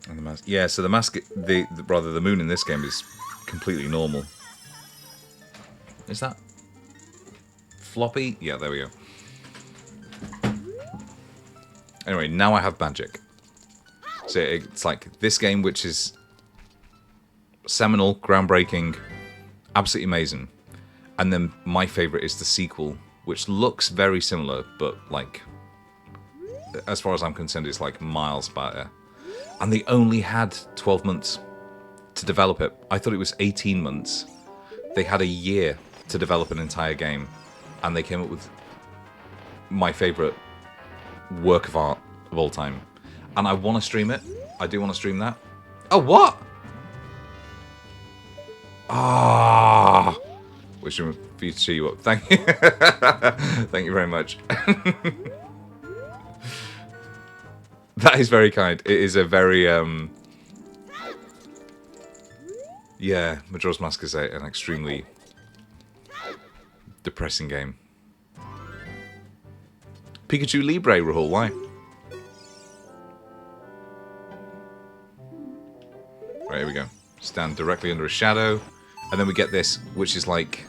And the mask. Yeah, so the mask, the moon in this game is completely normal. Is that floppy? Yeah, there we go. Anyway, now I have magic. So it's like this game, which is seminal, groundbreaking, absolutely amazing. And then my favourite is the sequel, which looks very similar, but like, as far as I'm concerned, it's like miles better. And they only had 12 months to develop it. I thought it was 18 months. They had a year to develop an entire game, and they came up with my favourite work of art of all time. And I want to stream it. I do want to stream that. Oh, what? Ah! Wishing for you to cheer you up. Thank you. Thank you very much. That is very kind. It is a very, yeah, Majora's Mask is an extremely depressing game. Pikachu Libre, Rahul, why? Right, here we go. Stand directly under a shadow. And then we get this, which is like...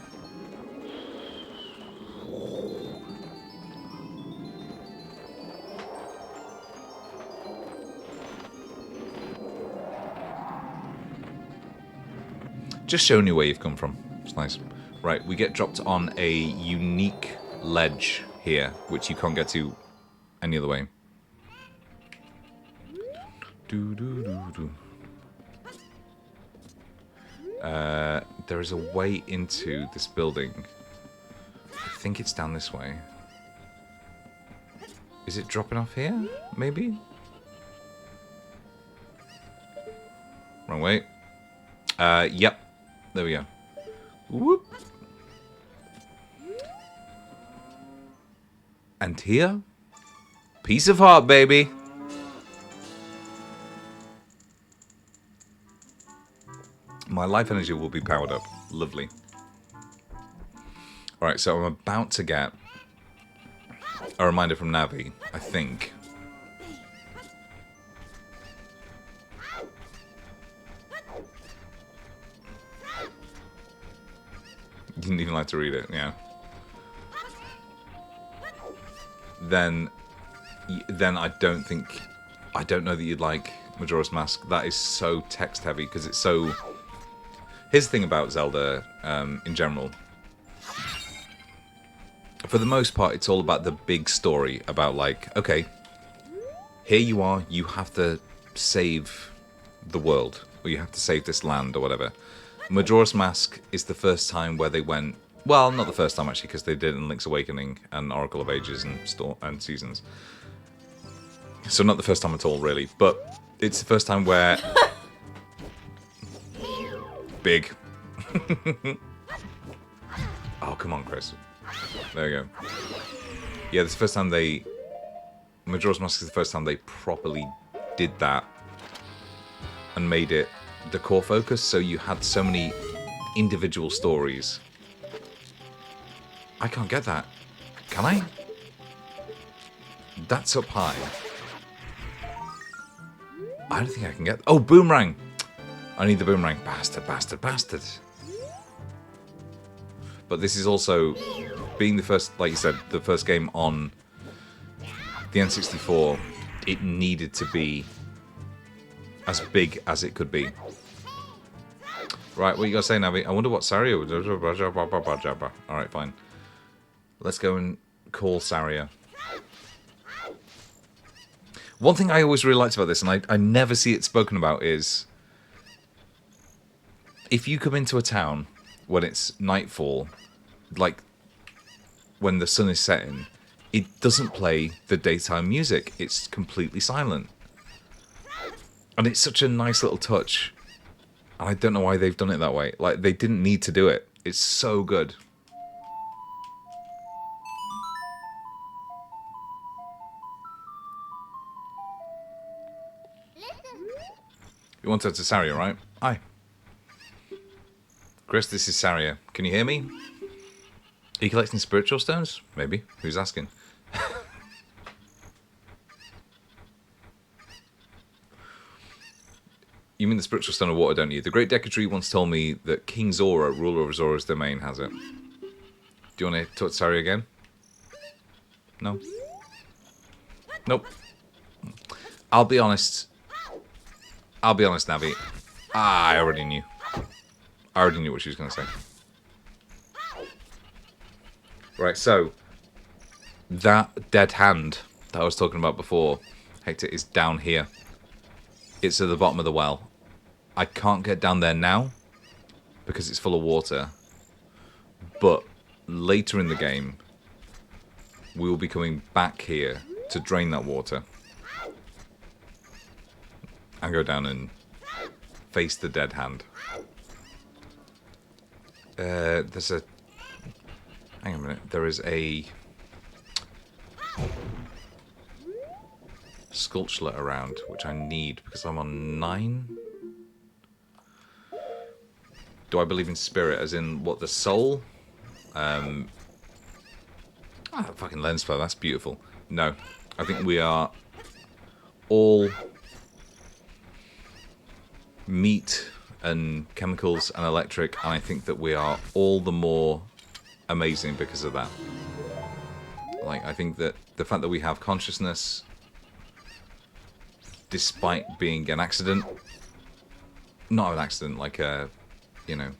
just showing you where you've come from. It's nice. Right, we get dropped on a unique ledge here, which you can't get to any other way. There is a way into this building. I think it's down this way. Is it dropping off here? Maybe? Wrong way. Yep. There we go. Whoop. And here? Piece of heart, baby. My life energy will be powered up. Lovely. Alright, so I'm about to get a reminder from Navi, I think. You didn't even like to read it, yeah. Then I don't know that you'd like Majora's Mask. That is so text heavy because it's so... Here's the thing about Zelda in general. For the most part, it's all about the big story about like, okay, here you are, you have to save the world, or you have to save this land, or whatever. Majora's Mask is the first time where they went... Well, not the first time, actually, because they did it in Link's Awakening and Oracle of Ages and Seasons. So not the first time at all, really. But it's the first time where... Big. Oh, come on, Chris. There we go. Yeah, this is the first time they... Majora's Mask is the first time they properly did that and made it the core focus, so you had so many individual stories. I can't get that. Can I? That's up high. I don't think I can get... Oh, boomerang! I need the boomerang. Bastard, bastard, bastard. But this is also, being the first, like you said, the first game on the N64, it needed to be as big as it could be. Right, what you gotta say, Navi? I wonder what Saria would do. Alright, fine. Let's go and call Saria. One thing I always really liked about this, and I never see it spoken about, is if you come into a town when it's nightfall, like when the sun is setting, it doesn't play the daytime music. It's completely silent. And it's such a nice little touch. And I don't know why they've done it that way. Like, they didn't need to do it. It's so good. You want to talk to Saria, right? Hi. Chris, this is Saria. Can you hear me? Are you collecting spiritual stones? Maybe. Who's asking? You mean the spiritual stone of water, don't you? The Great Decadry once told me that King Zora, ruler of Zora's domain, has it. Do you want to talk to Saria again? No? Nope. I'll be honest, Navi. I already knew. I already knew what she was going to say. Right, so that dead hand that I was talking about before, Hector, is down here. It's at the bottom of the well. I can't get down there now because it's full of water. But later in the game, we will be coming back here to drain that water. And go down and face the dead hand. there's a... Hang on a minute. There is a... Sculpture around, which I need, because I'm on 9. Do I believe in spirit, as in, what, the soul? Fucking lens flare, that's beautiful. No, I think we are all meat and chemicals and electric, and I think that we are all the more amazing because of that. Like, I think that the fact that we have consciousness, despite being an accident, not an accident, like a, you know,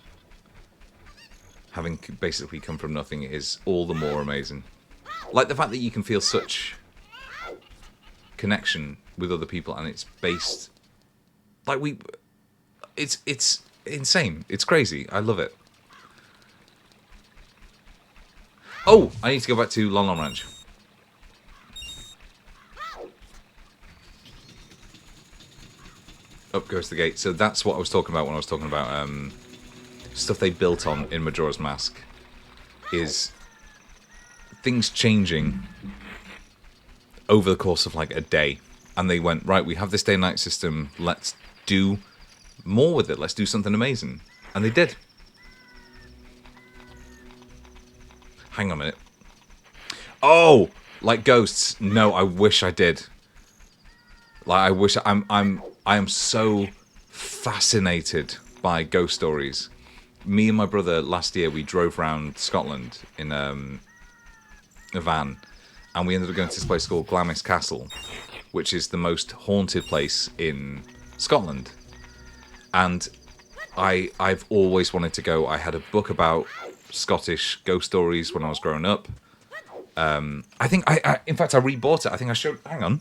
having basically come from nothing, is all the more amazing. Like the fact that you can feel such connection with other people, and it's based, like, it's insane. It's crazy. I love it. Oh, I need to go back to Lon Lon Ranch. Up goes the gate. So that's what I was talking about when I was talking about stuff they built on in Majora's Mask. Is things changing over the course of like a day. And they went, right, we have this day-night system. Let's do more with it. Let's do something amazing. And they did. Hang on a minute. Oh, like ghosts. No, I wish I did. Like, I wish I am so fascinated by ghost stories. Me and my brother last year, we drove around Scotland in a van, and we ended up going to this place called Glamis Castle, which is the most haunted place in Scotland. And I've always wanted to go. I had a book about Scottish ghost stories when I was growing up. I think in fact I rebought it. I think I showed. Hang on.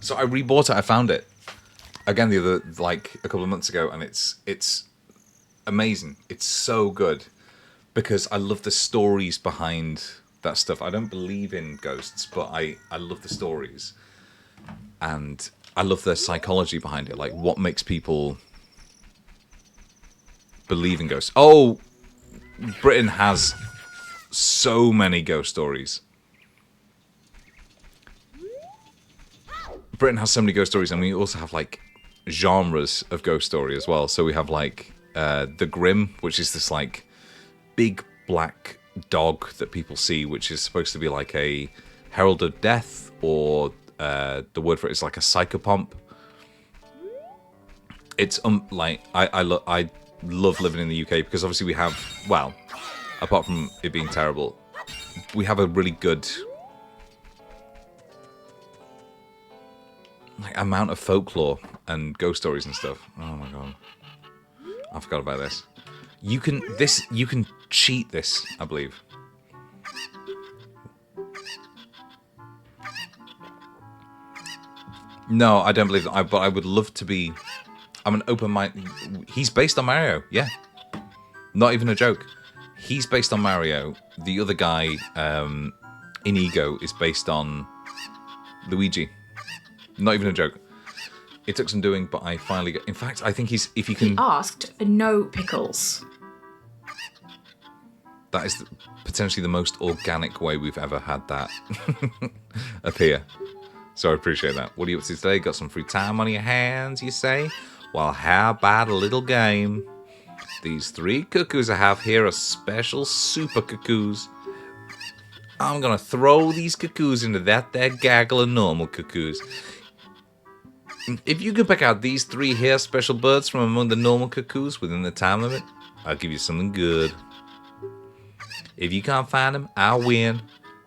So I rebought it. I found it again the other, like, a couple of months ago, and it's amazing. It's so good because I love the stories behind that stuff. I don't believe in ghosts, but I love the stories, and I love the psychology behind it. Like, what makes people believe in ghosts? Oh, Britain has so many ghost stories. Britain has so many ghost stories, and we also have like genres of ghost story as well. So we have like the Grim, which is this like big black dog that people see, which is supposed to be like a herald of death, or the word for it is like a psychopomp. It's like I love living in the UK because obviously we have, well, apart from it being terrible, we have a really good like amount of folklore and ghost stories and stuff. Oh my god, I forgot about this. You can cheat this, I believe. No, I don't believe that. But I would love to be. I'm an open mind. He's based on Mario, yeah. Not even a joke. He's based on Mario. The other guy, Inigo, is based on Luigi. Not even a joke. It took some doing, but I finally got... In fact, I think he's... If you can... He asked for no pickles. That is potentially the most organic way we've ever had that appear. So I appreciate that. What are you up to today? Got some free time on your hands, you say? Well, how about a little game? These 3 cuckoos I have here are special super cuckoos. I'm going to throw these cuckoos into that there gaggle of normal cuckoos. If you can pick out these 3 here special birds from among the normal cuckoos within the time limit, I'll give you something good. If you can't find them, I'll win.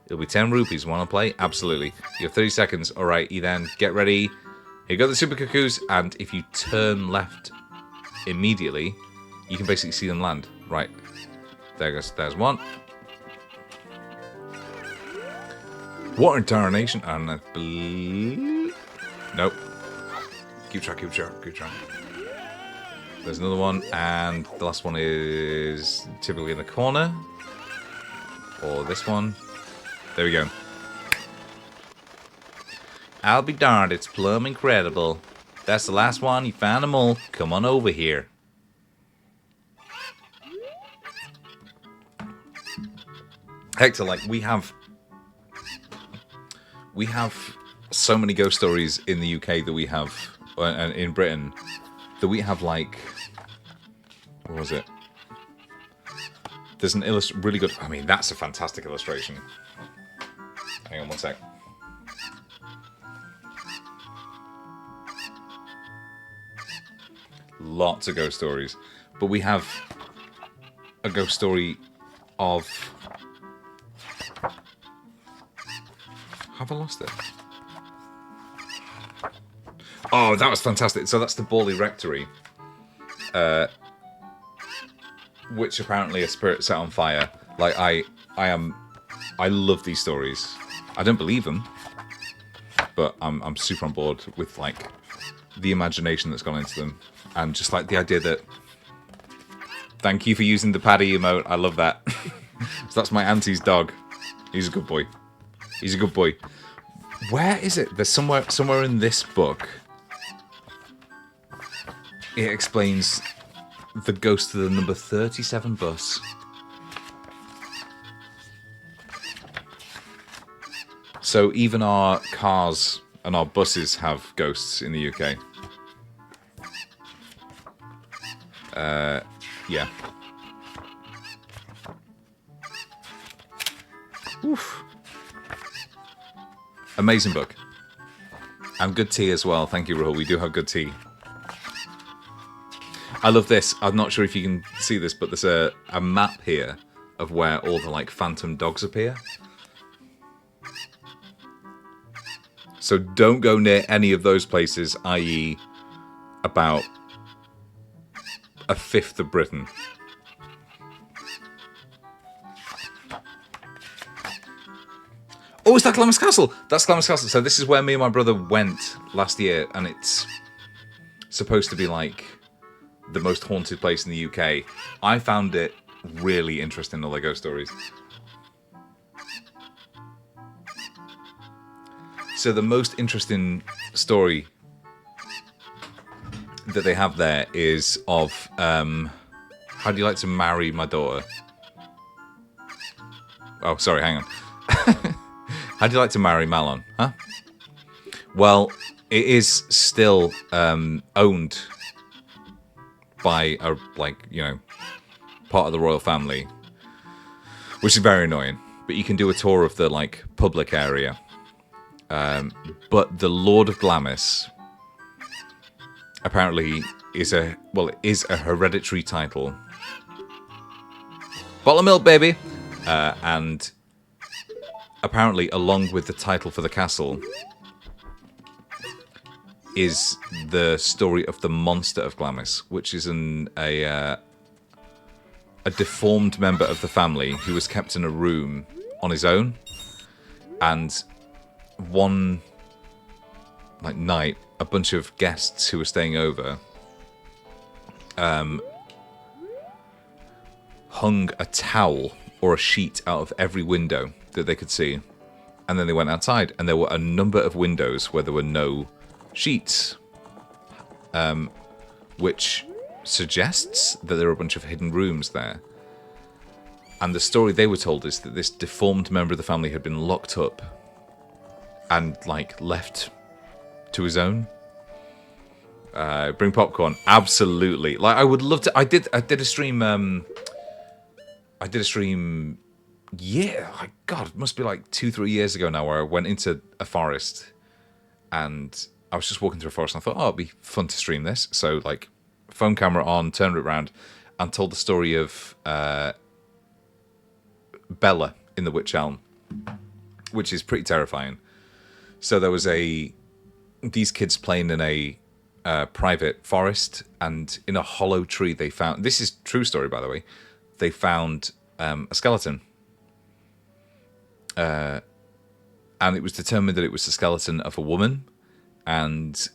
It'll be 10 rupees. Want to play? Absolutely. You have 30 seconds. All right, you then get ready. Here you go, the super cuckoos. And if you turn left immediately, you can basically see them land. Right. There goes. There's one. What in tarnation? And I believe... Nope. Keep track. There's another one. And the last one is typically in the corner. Or this one. There we go. I'll be darned, it's plumb incredible. That's the last one, you found them all. Come on over here. Hector, like we have so many ghost stories in the UK that we have, and in Britain, that we have like, what was it? There's an really good. I mean, that's a fantastic illustration. Hang on one sec. Lots of ghost stories, but we have a ghost story of. Have I lost it? Oh, that was fantastic. So that's the Borley Rectory, which apparently a spirit set on fire. Like I love these stories. I don't believe them, but I'm super on board with like the imagination that's gone into them, and just like the idea that. Thank you for using the Paddy emote. I love that. So that's my auntie's dog. He's a good boy. He's a good boy. Where is it? There's somewhere in this book. It explains the ghost of the number 37 bus. So even our cars and our buses have ghosts in the UK. Yeah. Oof. Amazing book. And good tea as well. Thank you, Rahul. We do have good tea. I love this. I'm not sure if you can see this, but there's a map here of where all the like phantom dogs appear. So don't go near any of those places, i.e. about a fifth of Britain. Oh, is that Glamis Castle? That's Glamis Castle. So this is where me and my brother went last year, and it's supposed to be like the most haunted place in the UK. I found it really interesting, all the ghost stories. So the most interesting story that they have there is of how do you like to marry my daughter? Oh, sorry, hang on. How do you like to marry Malon? Huh? Well, it is still owned by a part of the royal family, which is very annoying. But you can do a tour of the like public area. But the Lord of Glamis apparently is a hereditary title. Bottle of milk, baby, and apparently, along with the title for the castle, is the story of the monster of Glamis, which is a deformed member of the family who was kept in a room on his own, and one night, a bunch of guests who were staying over hung a towel or a sheet out of every window that they could see, and then they went outside, and there were a number of windows where there were no sheets, which suggests that there are a bunch of hidden rooms there. And the story they were told is that this deformed member of the family had been locked up and left to his own. Bring popcorn, absolutely. I would love to. I did a stream. I did a stream. Yeah, God, it must be 2-3 years ago now, where I went into a forest, and I was just walking through a forest, and I thought, oh, it'd be fun to stream this. So, phone camera on, turned it around, and told the story of Bella in the Witch Elm, which is pretty terrifying. So there was these kids playing in a private forest, and in a hollow tree they found, this is true story by the way, they found a skeleton. And it was determined that it was the skeleton of a woman, and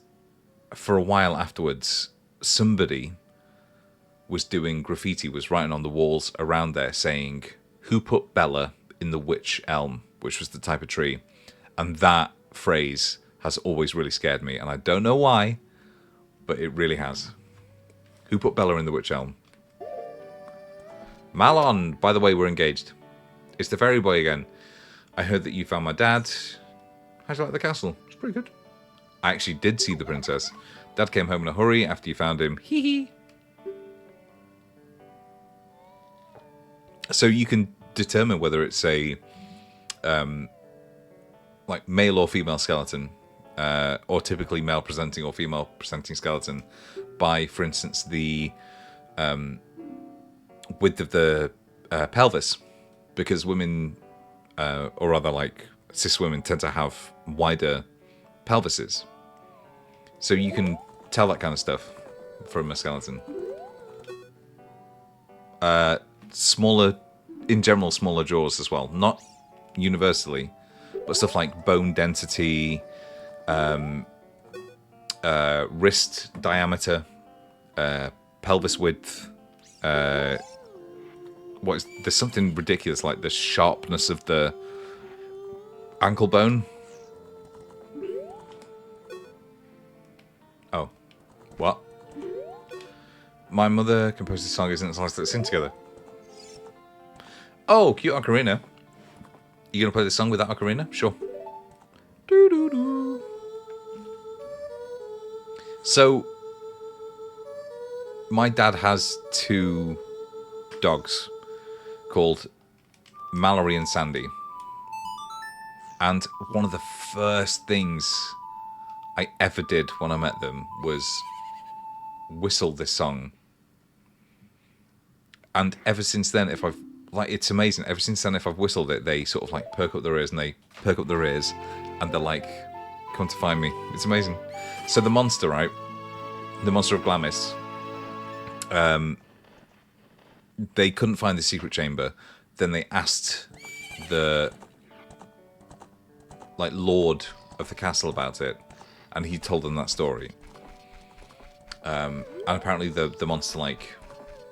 for a while afterwards, somebody was doing graffiti, was writing on the walls around there saying, "Who put Bella in the Witch Elm?" which was the type of tree. And that phrase has always really scared me, and I don't know why, but it really has. Who put Bella in the Witch Elm? Malon, by the way, we're engaged. It's the fairy boy again. I heard that you found my dad. How'd you like the castle? It's pretty good. I actually did see the princess. Dad came home in a hurry after you found him. Hee hee. So you can determine whether it's a like male or female skeleton, or typically male presenting or female presenting skeleton, by, for instance, the width of the pelvis, because women, or rather like cis women, tend to have wider pelvises. So you can tell that kind of stuff from a skeleton. Smaller, in general, smaller jaws as well. Not universally, but stuff like bone density, wrist diameter, pelvis width. There's something ridiculous like the sharpness of the ankle bone. Oh, what? My mother composed this song, isn't it? Songs that sing together. Oh, cute ocarina. You gonna play the song with that ocarina? Sure. Doo-doo-doo. So, my dad has 2 dogs called Mallory and Sandy. And one of the first things I ever did when I met them was whistle this song. And ever since then, it's amazing. Ever since then, if I've whistled it, they sort of like perk up their ears, and they're like, come to find me. It's amazing. So the monster, right? The monster of Glamis. They couldn't find the secret chamber. Then they asked the lord of the castle about it, and he told them that story. And apparently the monster,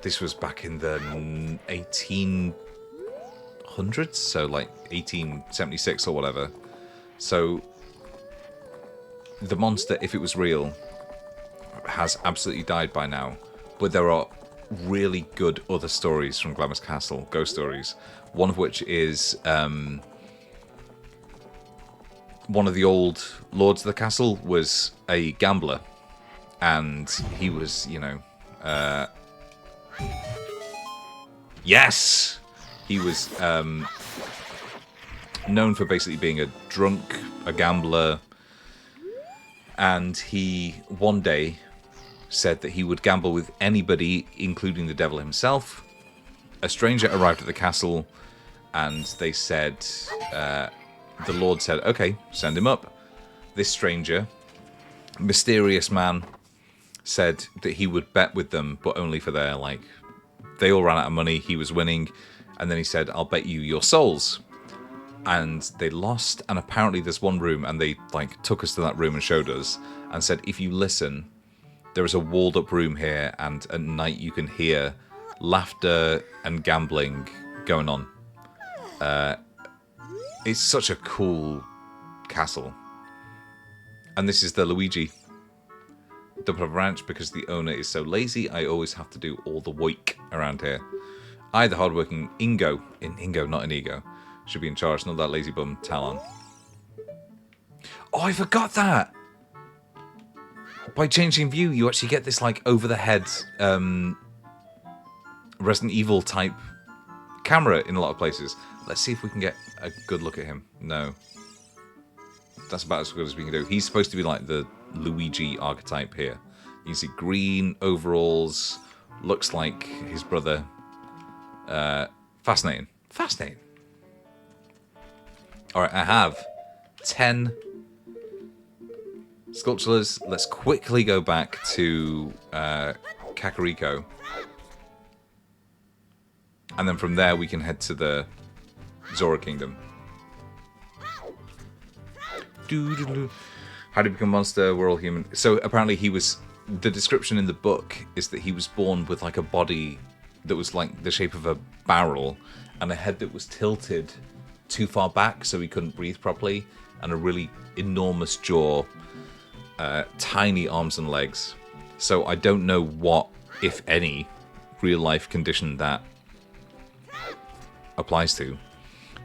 this was back in the 1800s, so 1876 or whatever. So the monster, if it was real, has absolutely died by now. But there are really good other stories from Glamis Castle, ghost stories. One of which is one of the old lords of the castle was a gambler, and he was, yes! He was known for basically being a drunk, a gambler, and he one day said that he would gamble with anybody, including the devil himself. A stranger arrived at the castle, and they said, the Lord said, okay, send him up. This stranger, mysterious man, said that he would bet with them, but only for their, they all ran out of money, he was winning, and then he said, I'll bet you your souls. And they lost, and apparently there's one room, and they, took us to that room and showed us, and said, if you listen, there is a walled up room here, and at night you can hear laughter and gambling going on. It's such a cool castle. And this is the Luigi double ranch, because the owner is so lazy, I always have to do all the work around here. I, the hardworking Ingo, not in ego, should be in charge, not that lazy bum Talon. Oh, I forgot that! By changing view, you actually get this, over the head Resident Evil type camera in a lot of places. Let's see if we can get a good look at him. No. That's about as good as we can do. He's supposed to be the Luigi archetype here. You can see green overalls, looks like his brother. Fascinating. Fascinating. Alright, I have 10 sculptures. Let's quickly go back to Kakariko. And then from there we can head to the Zora Kingdom. How did he become a monster? We're all human. So apparently the description in the book is that he was born with a body that was the shape of a barrel, and a head that was tilted too far back so he couldn't breathe properly, and a really enormous jaw, tiny arms and legs. So I don't know what, if any, real life condition that applies to.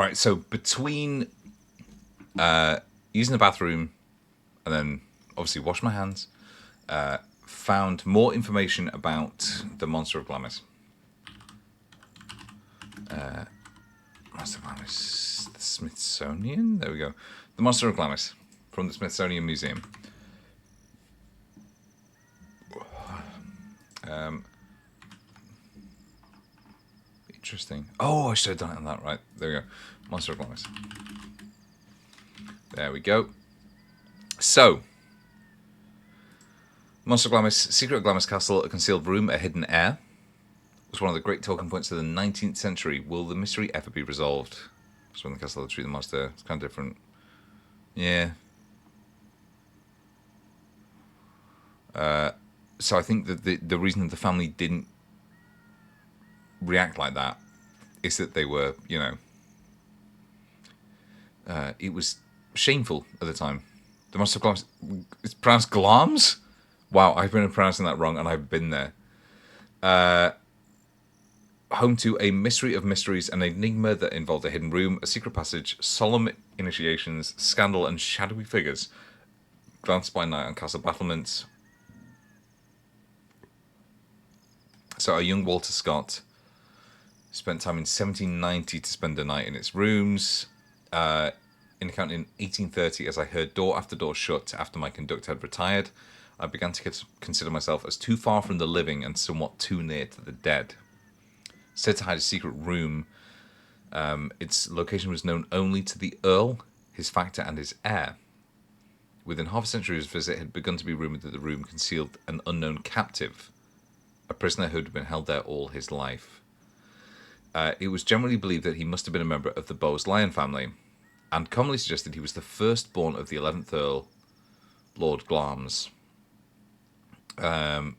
All right, so between using the bathroom and then obviously wash my hands, found more information about the Monster of Glamis. Monster of Glamis, the Smithsonian? There we go. The Monster of Glamis from the Smithsonian Museum. Interesting. Oh, I should have done it on that. Right, there we go. Monster of Glamis. There we go. So, Monster of Glamis, Secret of Glamis Castle, a concealed room, a hidden heir, was one of the great talking points of the 19th century. Will the mystery ever be resolved? So in the castle, they treat the monster. It's kind of different. Yeah. So I think that the reason that the family didn't react like that is that they were, it was shameful at the time. The Monster of Glamis, it's pronounced Glams? Wow, I've been pronouncing that wrong and I've been there. Home to a mystery of mysteries, an enigma that involved a hidden room, a secret passage, solemn initiations, scandal, and shadowy figures. Glance by night on castle battlements. So a young Walter Scott spent time in 1790 to spend the night in its rooms. In account in 1830, as I heard door after door shut after my conductor had retired, I began to consider myself as too far from the living and somewhat too near to the dead. Said to hide a secret room, its location was known only to the Earl, his factor, and his heir. Within half a century of his visit, it had begun to be rumoured that the room concealed an unknown captive, a prisoner who had been held there all his life. It was generally believed that he must have been a member of the Bowes-Lyon family, and commonly suggested he was the firstborn of the 11th Earl, Lord Glamis. There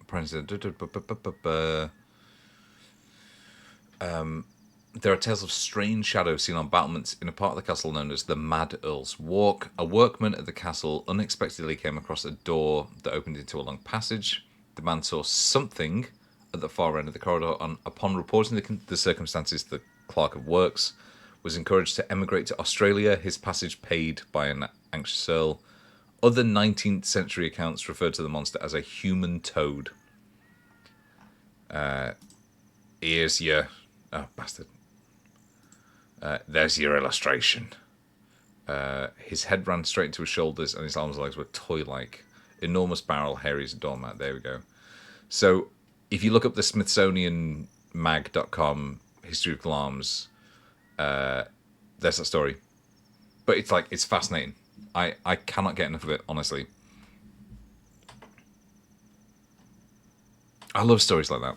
are tales of strange shadows seen on battlements in a part of the castle known as the Mad Earl's Walk. A workman at the castle unexpectedly came across a door that opened into a long passage. The man saw something at the far end of the corridor, and upon reporting the circumstances to the clerk of works, was encouraged to emigrate to Australia, his passage paid by an anxious earl. Other 19th century accounts referred to the monster as a human toad. Here's your... Oh, bastard. There's your illustration. His head ran straight into his shoulders and his arms and legs were toy-like. Enormous barrel, hairy as a doormat. There we go. So, if you look up the SmithsonianMag.com History of Glamis, there's that story. But it's fascinating. I cannot get enough of it, honestly. I love stories like that.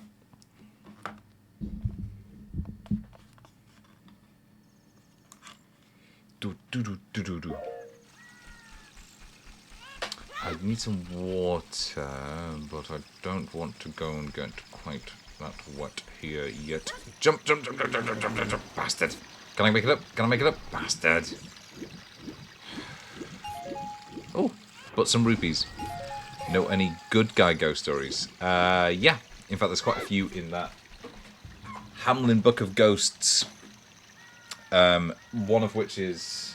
Do. I need some water, but I don't want to go and get quite that wet here yet. Jump, bastard! Can I make it up? Bastard! Oh, but some rupees. Know any good guy ghost stories? Yeah. In fact, there's quite a few in that Hamlin Book of Ghosts. One of which is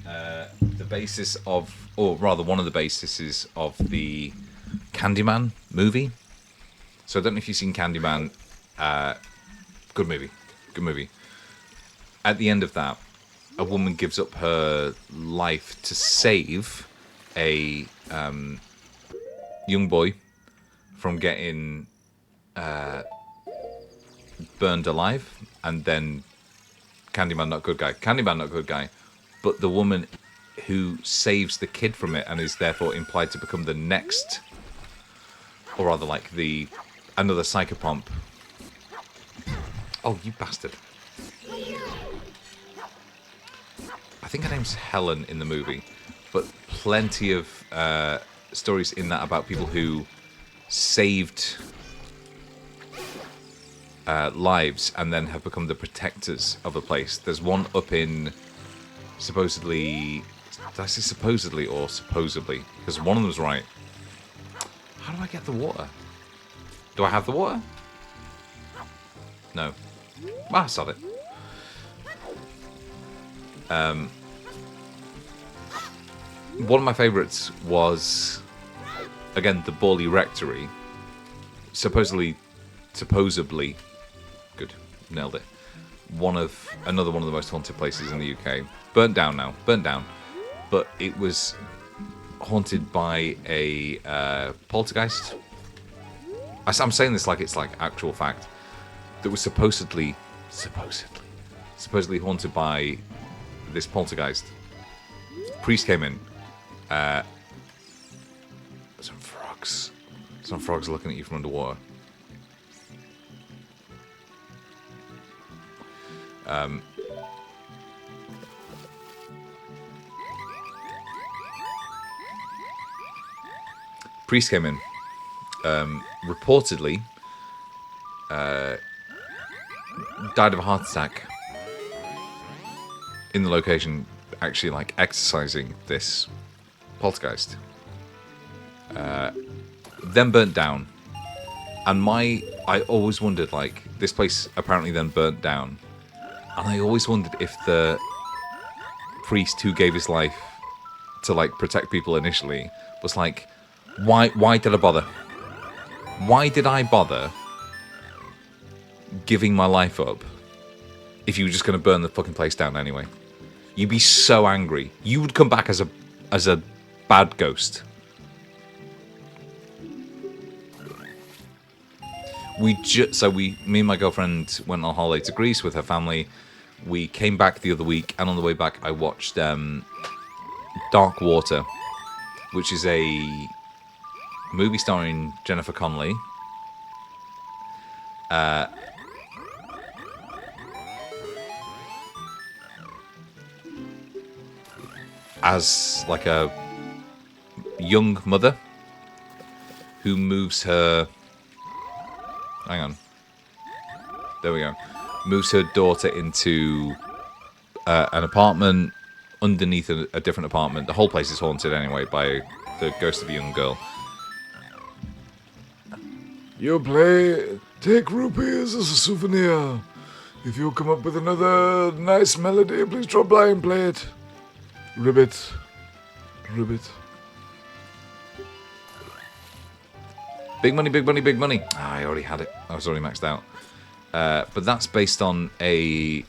the basis of, or rather one of the bases of the Candyman movie. So I don't know if you've seen Candyman. Good movie. At the end of that, a woman gives up her life to save a young boy from getting burned alive, and then Candyman not good guy, but the woman who saves the kid from it and is therefore implied to become the next, or rather like another psychopomp. Oh, you bastard. I think her name's Helen in the movie, but plenty of stories in that about people who saved lives and then have become the protectors of a place. There's one up in supposedly... Did I say supposedly or supposedly? Because one of them was right. How do I get the water? Do I have the water? No. Ah, sod it. One of my favourites was, again, the Borley Rectory. Supposedly, good, nailed it. Another one of the most haunted places in the UK. Burnt down now, but it was haunted by a poltergeist. I'm saying this like it's like actual fact. That was supposedly haunted by this poltergeist. Priest came in. Some frogs looking at you from underwater. Priest came in. Reportedly, died of a heart attack in the location, actually like exercising this poltergeist. Then burnt down, and I always wondered, like, this place apparently then burnt down, and I always wondered if the priest who gave his life to like protect people initially was like, why did I bother? Why did I bother giving my life up if you were just going to burn the fucking place down anyway? You'd be so angry. You would come back as a bad ghost. Me and my girlfriend went on holiday to Greece with her family. We came back the other week, and on the way back, I watched Dark Water, which is a movie starring Jennifer Connelly. As like a young mother who moves her... Hang on. There we go. Moves her daughter into an apartment underneath a different apartment. The whole place is haunted anyway by the ghost of a young girl. Take rupees as a souvenir. If you come up with another nice melody, please drop by and play it. Ribbit. Big money, big money, big money. I already had it. I was already maxed out. But that's based on a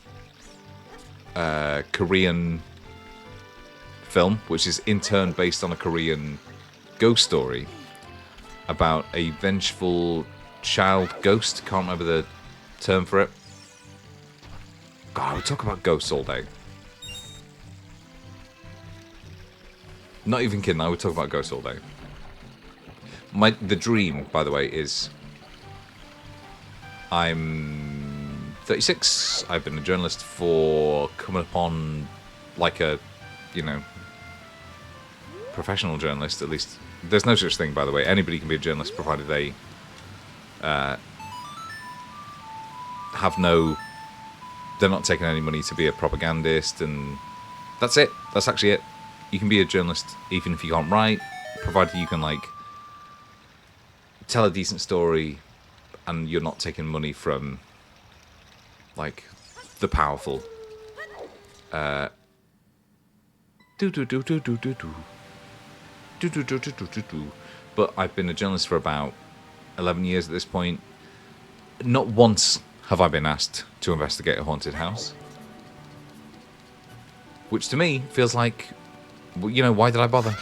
Korean film, which is in turn based on a Korean ghost story about a vengeful child ghost. Can't remember the term for it. God, I would talk about ghosts all day. Not even kidding, I would talk about ghosts all day. The dream, by the way, is I'm 36. I've been a journalist for coming upon like a, professional journalist, at least. There's no such thing, by the way. Anybody can be a journalist provided they they're not taking any money to be a propagandist, and that's it. That's actually it. You can be a journalist even if you can't write, provided you can tell a decent story and you're not taking money from the powerful. But I've been a journalist for about 11 years at this point. Not once have I been asked to investigate a haunted house, which to me feels like, why did I bother?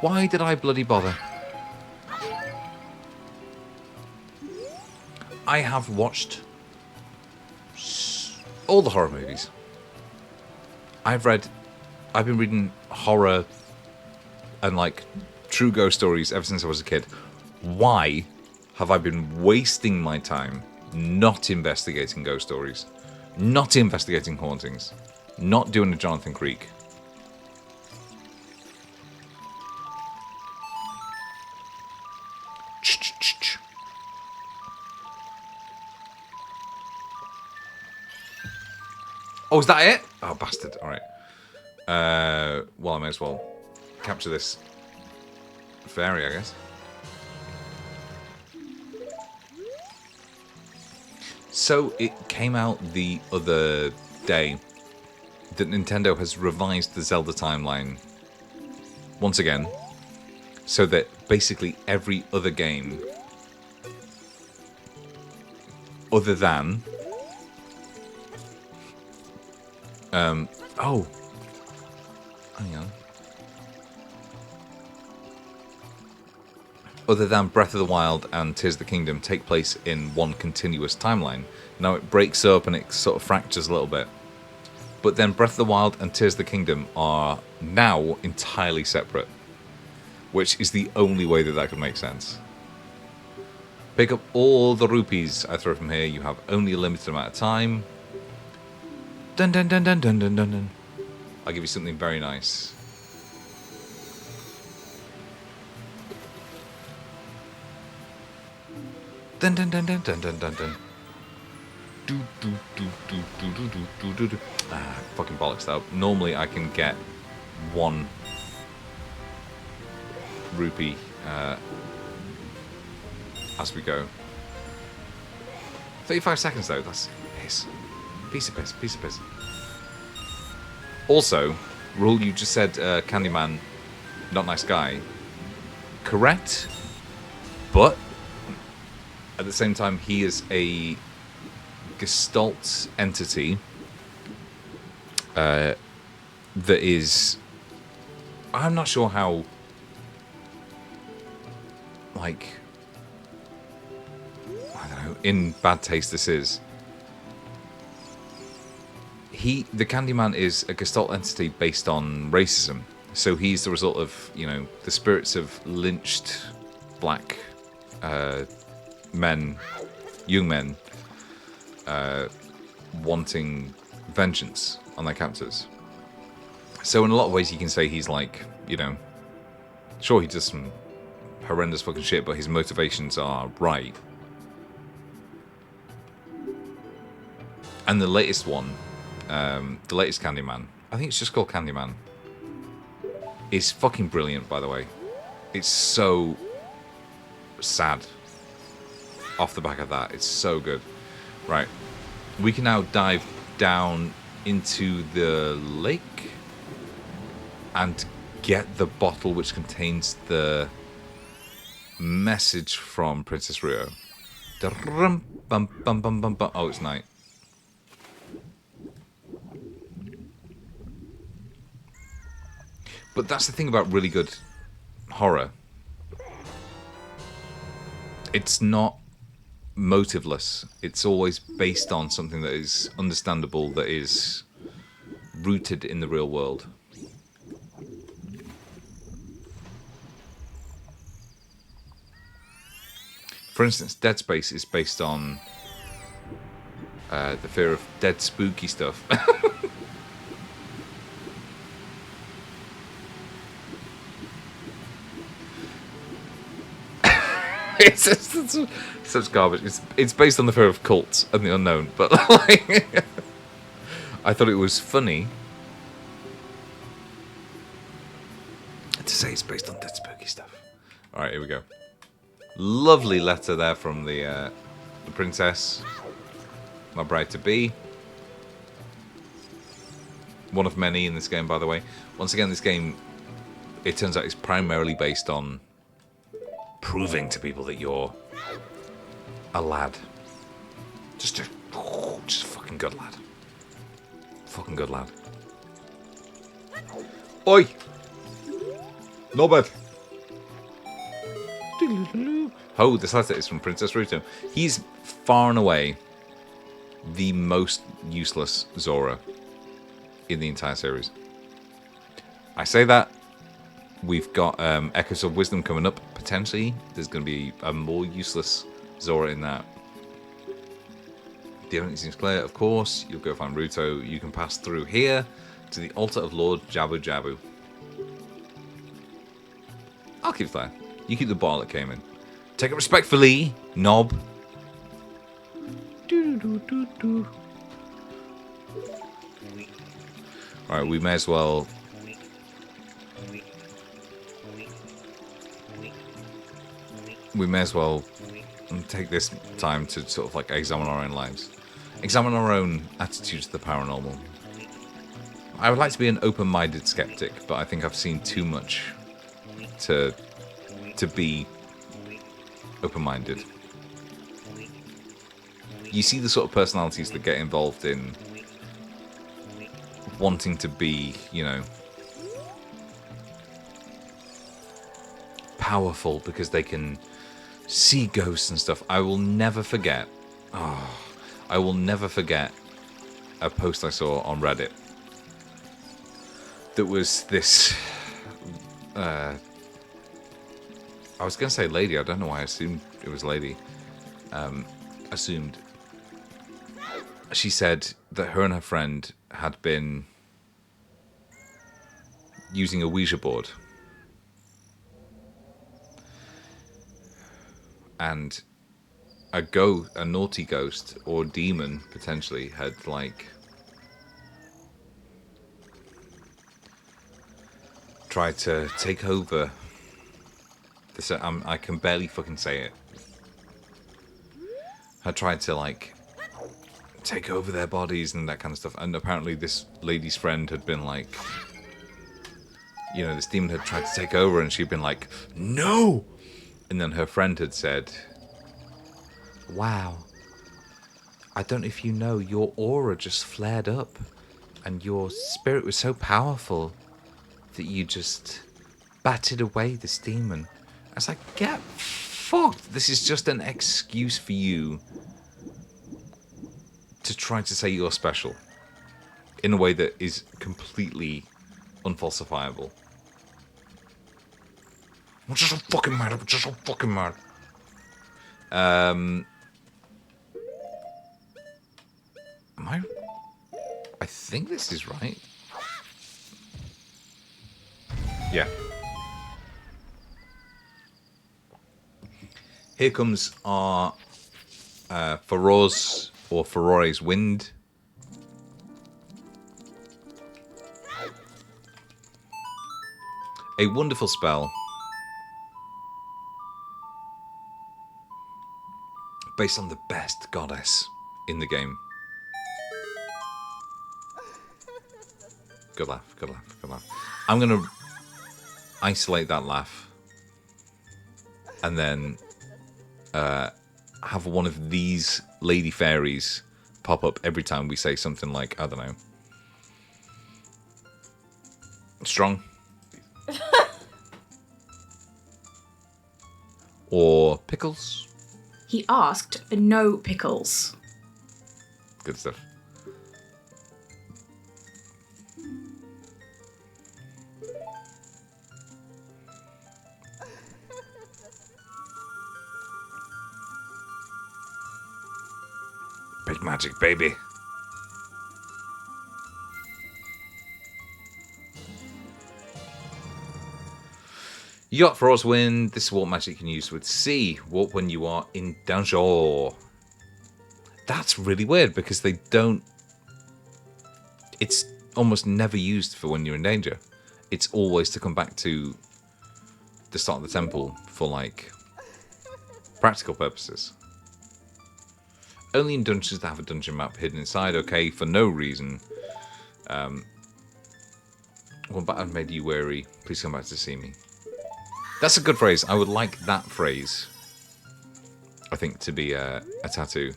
Why did I bloody bother? I have watched all the horror movies. I've been reading horror and true ghost stories ever since I was a kid. Why have I been wasting my time not investigating ghost stories, not investigating hauntings, not doing a Jonathan Creek? Oh, is that it? Oh, bastard. All right. Well, I may as well capture this fairy, I guess. So it came out the other day that Nintendo has revised the Zelda timeline once again, so that basically every other game other than oh, hang on. Other than Breath of the Wild and Tears of the Kingdom take place in one continuous timeline. Now it breaks up and it sort of fractures a little bit. But then Breath of the Wild and Tears of the Kingdom are now entirely separate, which is the only way that that could make sense. Pick up all the rupees I throw from here. You have only a limited amount of time. Dun dun dun dun dun dun dun dun. I'll give you something very nice. Dun dun dun dun dun dun dun dun. Do do do do do do do do do. Ah, fucking bollocks though. Normally I can get 1 rupee as we go. 35 seconds though, that's piss. Piece of piss, piece of piss. Also, Rule, you just said Candyman, not nice guy. Correct, but at the same time, he is a Gestalt entity that is... I'm not sure how... like... I don't know, in bad taste this is. The Candyman is a Gestalt entity based on racism. So he's the result of, you know, the spirits of lynched black men, young men, wanting vengeance on their captors. So in a lot of ways you can say he's like, you know, sure he does some horrendous fucking shit, but his motivations are right. And the latest one, the latest Candyman, I think it's just called Candyman, is fucking brilliant, by the way. It's so sad off the back of that. It's so good. Right. We can now dive down into the lake and get the bottle which contains the message from Princess Rio. Oh, it's night. But that's the thing about really good horror. It's not motiveless. It's always based on something that is understandable, that is rooted in the real world. For instance, Dead Space is based on the fear of dead, spooky stuff. It's such garbage. It's based on the fear of cults and the unknown, but like, I thought it was funny to say it's based on dead, spooky stuff. All right, here we go. Lovely letter there from the princess, my bride-to-be. One of many in this game, by the way. Once again, this game, it turns out, is primarily based on proving to people that you're a lad. Just a fucking good lad. Fucking good lad. Oi! No bad. Oh, this letter is from Princess Ruto. He's far and away the most useless Zora in the entire series. I say that. We've got Echoes of Wisdom coming up, potentially. There's going to be a more useless Zora in that. The evidence seems clear, of course. You'll go find Ruto. You can pass through here to the altar of Lord Jabu Jabu. I'll keep it there. You keep the ball that came in. Take it respectfully, knob. Alright, we may as well... We may as well take this time to sort of like examine our own lives. Examine our own attitude to the paranormal. I would like to be an open-minded skeptic, but I think I've seen too much to be open-minded. You see the sort of personalities that get involved in wanting to be, you know, powerful because they can see ghosts and stuff. I will never forget. I will never forget a post I saw on Reddit. That was this. I was going to say lady. I don't know why I assumed it was lady. Assumed. She said that her and her friend had been using a Ouija board. And a naughty ghost or demon potentially had like tried to take over. I can barely fucking say it. Had tried to like take over their bodies and that kind of stuff. And apparently this lady's friend had been like, you know, this demon had tried to take over and she'd been like, no! And then her friend had said, wow, I don't know if you know, your aura just flared up and your spirit was so powerful that you just batted away this demon. I was like, get fucked. This is just an excuse for you to try to say you're special in a way that is completely unfalsifiable. I'm just so fucking mad. I'm just so fucking mad. Am I think this is right. Yeah. Here comes our Farore's or Farore's Wind. A wonderful spell based on the best goddess in the game. Good laugh, good laugh, good laugh. I'm going to isolate that laugh and then have one of these lady fairies pop up every time we say something like, I don't know, strong. Or pickles. He asked for no pickles. Good stuff. Big magic, baby. You got Farore's Wind. This is what magic you can use with C. What when you are in danger. That's really weird because they don't... It's almost never used for when you're in danger. It's always to come back to the start of the temple for, like, practical purposes. Only in dungeons that have a dungeon map hidden inside. Okay, for no reason. One button made you weary. Please come back to see me. That's a good phrase. I would like that phrase, I think, to be a tattoo.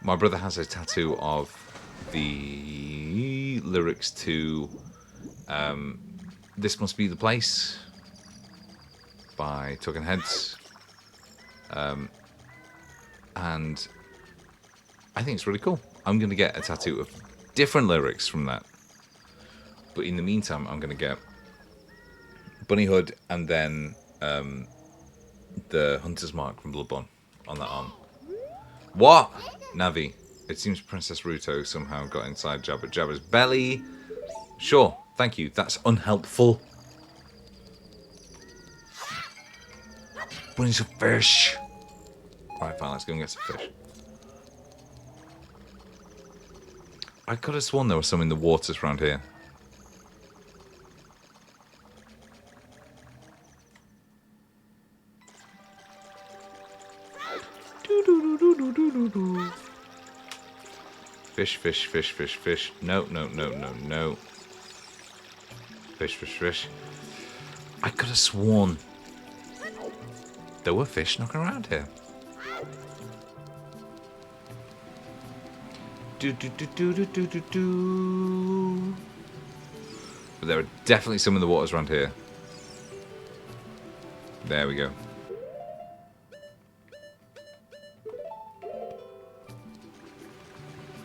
My brother has a tattoo of the lyrics to This Must Be the Place by Talking Heads. And I think it's really cool. I'm going to get a tattoo of different lyrics from that. But in the meantime, I'm going to get Bunny Hood and then the Hunter's Mark from Bloodborne on that arm. What? Navi. It seems Princess Ruto somehow got inside Jabba's belly. Sure, thank you. That's unhelpful. Bunny's a fish. Alright, fine, let's go and get some fish. I could have sworn there was some in the waters around here. Fish, fish, fish, fish, fish. No, no, no, no, no. Fish, fish, fish. I could have sworn there were fish knocking around here. Do, do, do, do, do, do, do, do. But there are definitely some in the waters around here. There we go.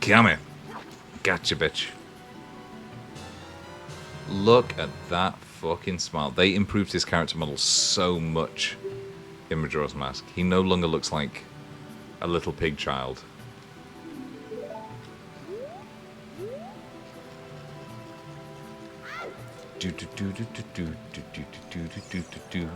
Come here. Gotcha, bitch. Look at that fucking smile. They improved his character model so much in Majora's Mask. He no longer looks like a little pig child. Do do do do do do do do do do do do do.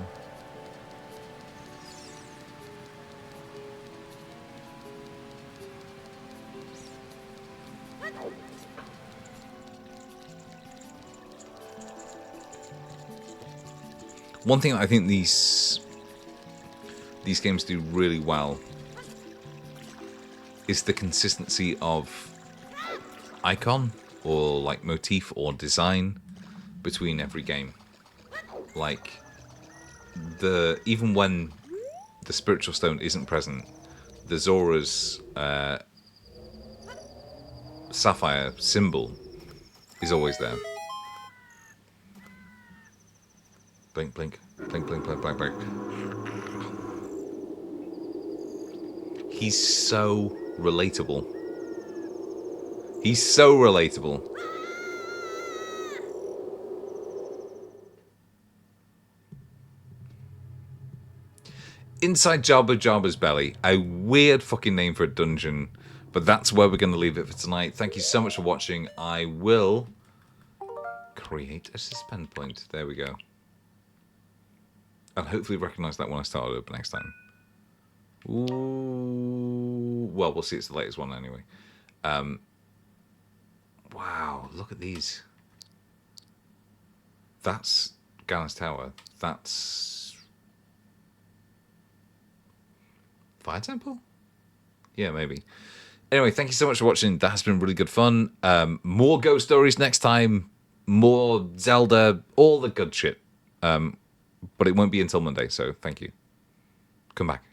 One thing I think these games do really well is the consistency of icon or like motif or design between every game. Like even when the spiritual stone isn't present, the Zora's sapphire symbol is always there. Blink, blink, blink, blink, blink, blink, blink. He's so relatable. He's so relatable. Inside Jabba Jabba's Belly. A weird fucking name for a dungeon. But that's where we're going to leave it for tonight. Thank you so much for watching. I will create a suspend point. There we go. And hopefully recognise that when I start it up next time. Ooh. Well, we'll see. It's the latest one anyway. Wow, look at these. That's Ganon's Tower. That's Fire Temple? Yeah, maybe. Anyway, thank you so much for watching. That has been really good fun. More ghost stories next time. More Zelda. All the good shit. But it won't be until Monday, so thank you. Come back.